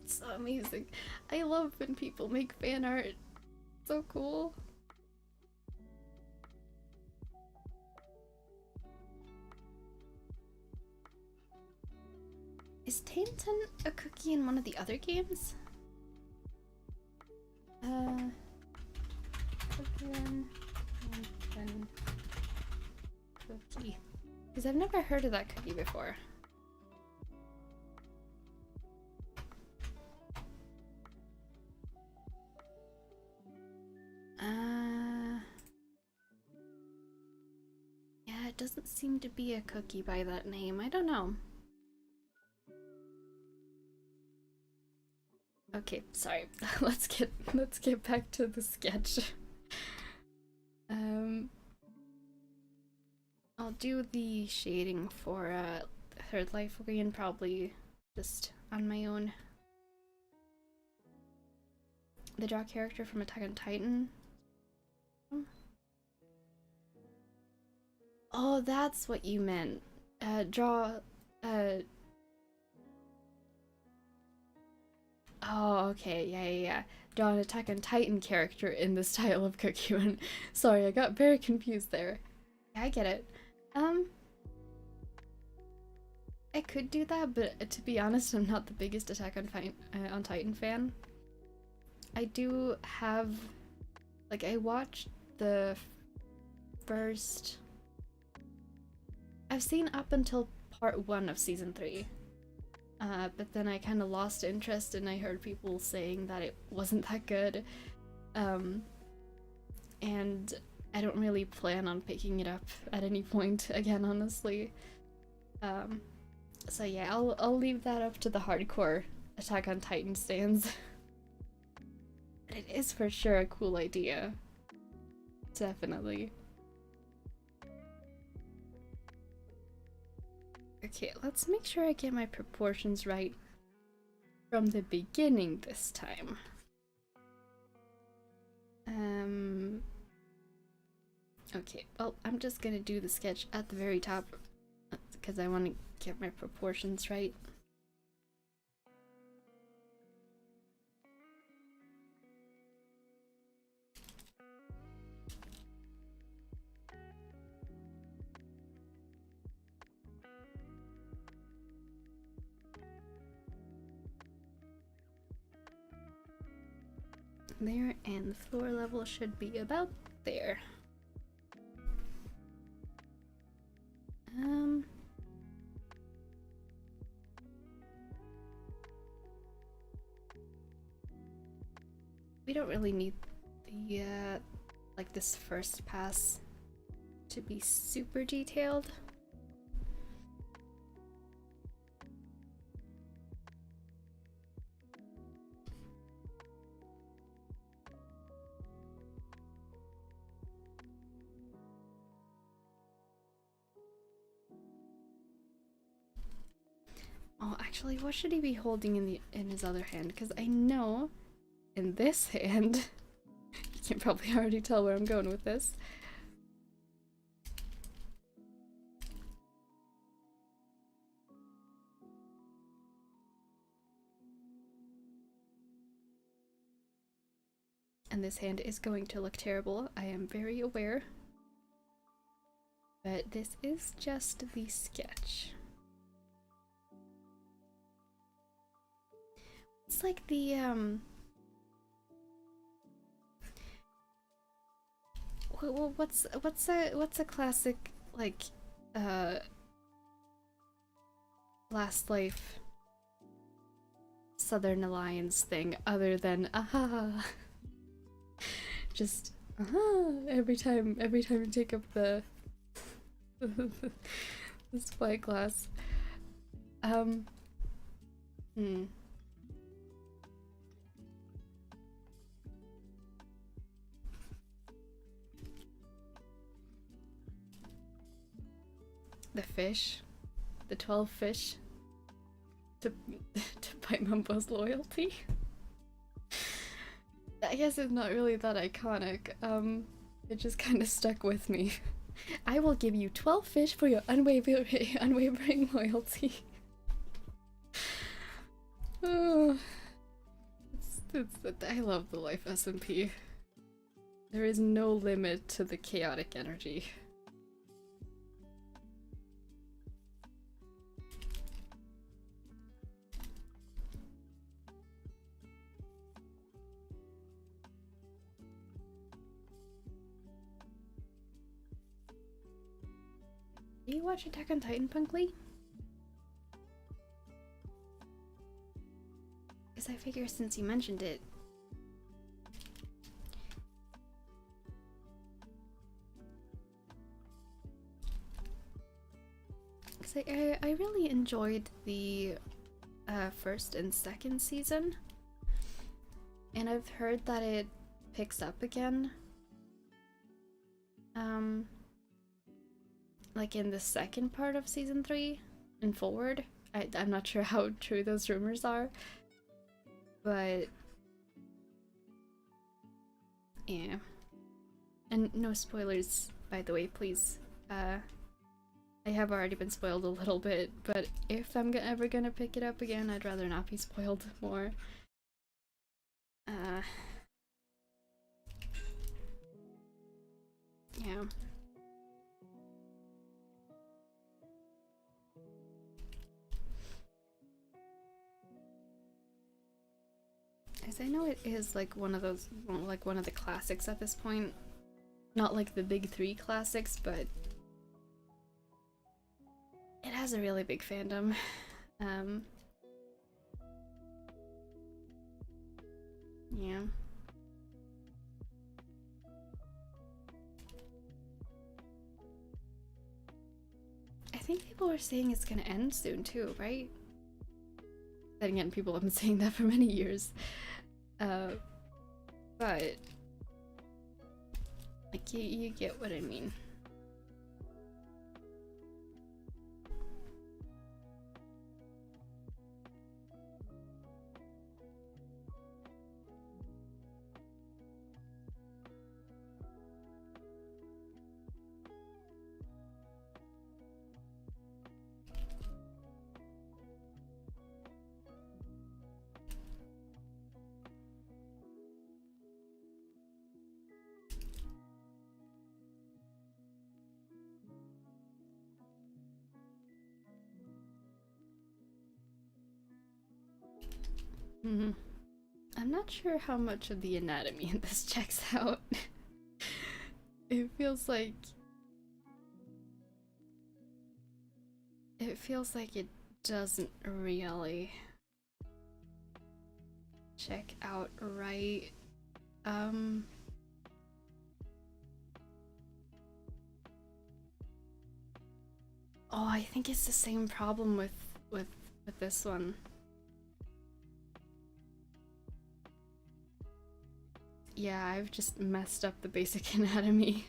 S1: It's so amazing. I love when people make fan art. So cool. Is Tainton a cookie in one of the other games? Cookie. Because I've never heard of that cookie before. Yeah, it doesn't seem to be a cookie by that name. I don't know. Okay, sorry. let's get back to the sketch. I'll do the shading for Third Life Grian probably just on my own. The draw character from Attack on Titan. Oh, that's what you meant. Draw Oh, okay, yeah. Draw an Attack on Titan character in the style of Cookie. Sorry, I got very confused there. Yeah, I get it. I could do that, but to be honest, I'm not the biggest Attack on Titan fan. I do have, like, I watched the first. I've seen up until part 1 of season 3. But then I kind of lost interest and I heard people saying that it wasn't that good. And I don't really plan on picking it up at any point again, honestly. So yeah, I'll leave that up to the hardcore Attack on Titan stans. But it is for sure a cool idea. Definitely. Okay, let's make sure I get my proportions right from the beginning this time. Okay, well, I'm just gonna do the sketch at the very top because I want to get my proportions right. There, and the floor level should be about there. We don't really need the like this first pass to be super detailed. Oh, actually, what should he be holding in his other hand? Because I know in this hand, you can probably already tell where I'm going with this. And this hand is going to look terrible, I am very aware. But this is just the sketch. It's like the, what's a classic, like, Last Life Southern Alliance thing other than aha? Just every time you take up the the spyglass. The fish, the 12 fish to buy Mumbo's loyalty. I guess it's not really that iconic. It just kind of stuck with me. I will give you 12 fish for your unwavering loyalty. Oh, I love the LifeSMP. There is no limit to the chaotic energy. Do you watch Attack on Titan, Punkly? Because I figure since you mentioned it. Because I really enjoyed the first and second season. And I've heard that it picks up again. Like in the second part of season 3 and forward. I'm not sure how true those rumors are, but yeah. And no spoilers, by the way, please. I have already been spoiled a little bit, but if I'm ever gonna pick it up again, I'd rather not be spoiled more. Yeah. As I know it is like one of those, like one of the classics at this point. Not like the big three classics, but it has a really big fandom. Yeah. I think people are saying it's gonna end soon too, right? Then again, people have been saying that for many years. But like you get what I mean. I'm not sure how much of the anatomy in this checks out. It feels like it doesn't really check out right. Oh, I think it's the same problem with this one. Yeah, I've just messed up the basic anatomy.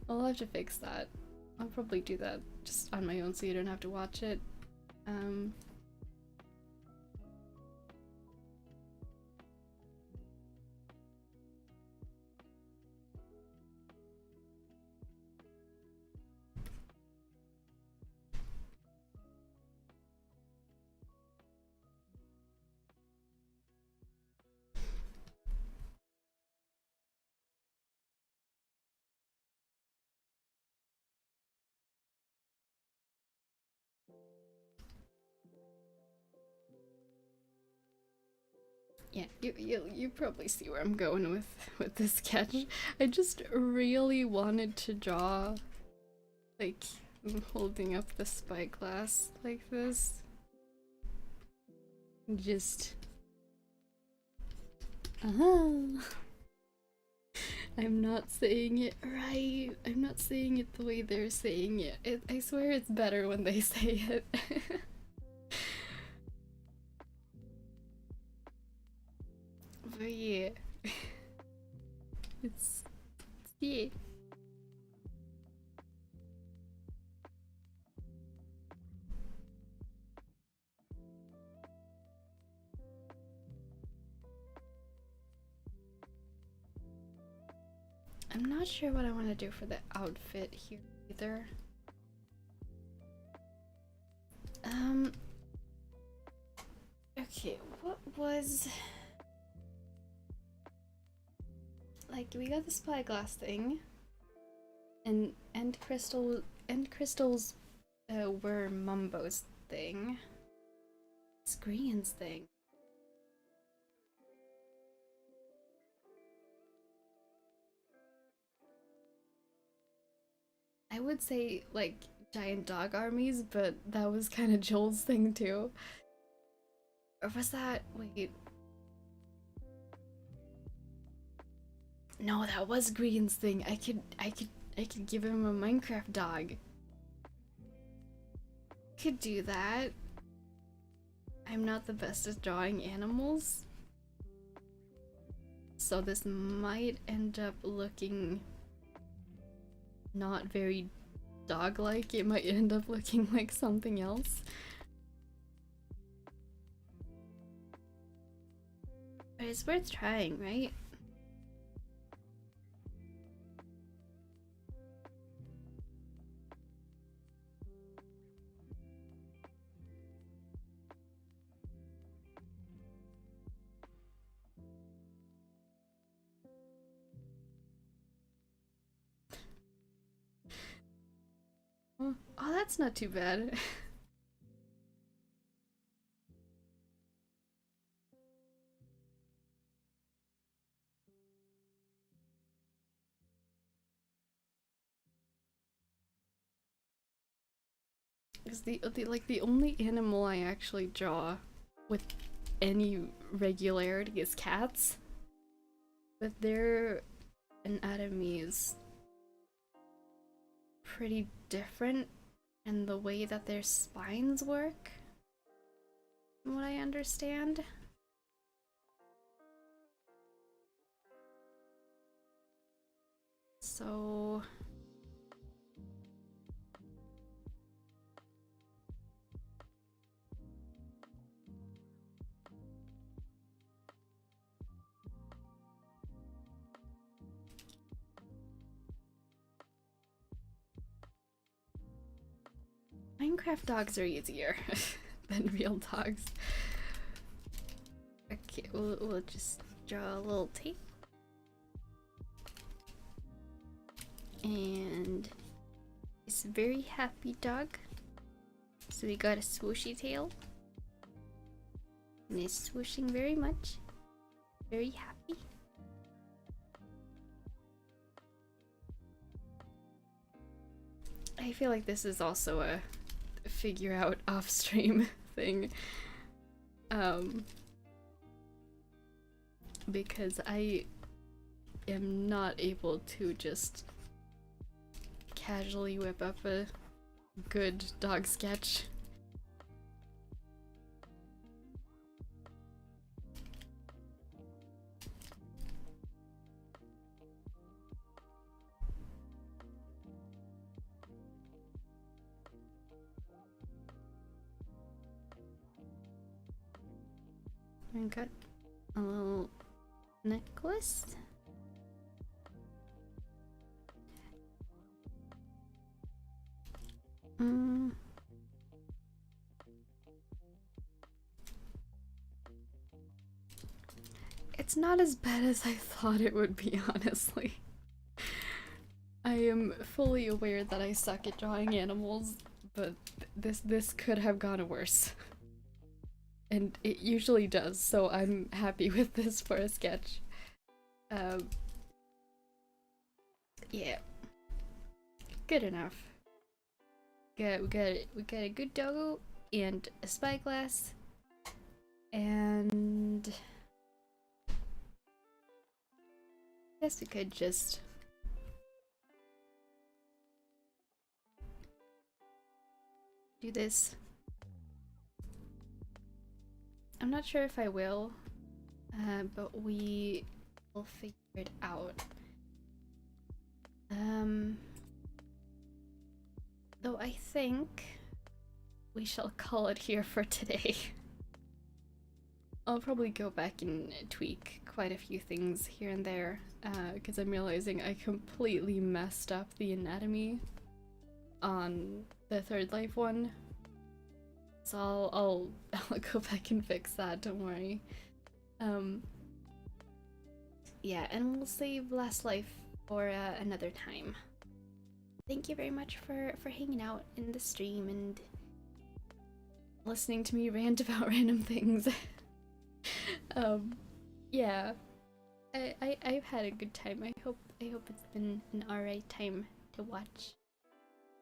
S1: I'll have to fix that. I'll probably do that just on my own so you don't have to watch it. Yeah, you probably see where I'm going with this sketch. I just really wanted to draw like holding up the spyglass like this. Just I'm not saying it right. I'm not saying it the way they're saying it. I swear it's better when they say it. But yeah. It's yeah. I'm not sure what I want to do for the outfit here either. Okay, what was like we got the spyglass thing and crystals were Mumbo's thing. It's Grian's thing. I would say like giant dog armies, but that was kind of Joel's thing too. Or was that wait? No, that was Grian's thing. I could give him a Minecraft dog. Could do that. I'm not the best at drawing animals. So this might end up looking not very dog-like. It might end up looking like something else. But it's worth trying, right? That's not too bad. Because the only animal I actually draw with any regularity is cats, but their anatomy is pretty different, and the way that their spines work, from what I understand. So Minecraft dogs are easier than real dogs. Okay, we'll just draw a little tape. And it's a very happy dog. So we got a swooshy tail. And it's swooshing very much. Very happy. I feel like this is also a figure out off stream thing. Because I am not able to just casually whip up a good dog sketch. I got a little necklace. It's not as bad as I thought it would be, honestly. I am fully aware that I suck at drawing animals, but this could have gone worse. And it usually does, so I'm happy with this for a sketch. Yeah. Good enough. We got a good doggo and a spyglass. And I guess we could just do this. I'm not sure if I will, but we will figure it out. Though I think we shall call it here for today. I'll probably go back and tweak quite a few things here and there, because I'm realizing I completely messed up the anatomy on the Third Life one. So I'll go back and fix that, don't worry. Yeah, and we'll save Last Life for another time. Thank you very much for hanging out in the stream and listening to me rant about random things. Yeah, I've had a good time. I hope it's been an alright time to watch.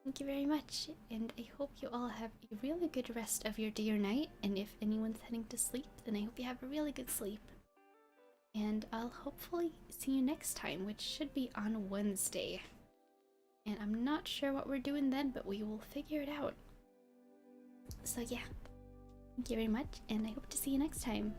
S1: Thank you very much, and I hope you all have a really good rest of your day or night, and if anyone's heading to sleep, then I hope you have a really good sleep. And I'll hopefully see you next time, which should be on Wednesday. And I'm not sure what we're doing then, but we will figure it out. So yeah, thank you very much, and I hope to see you next time.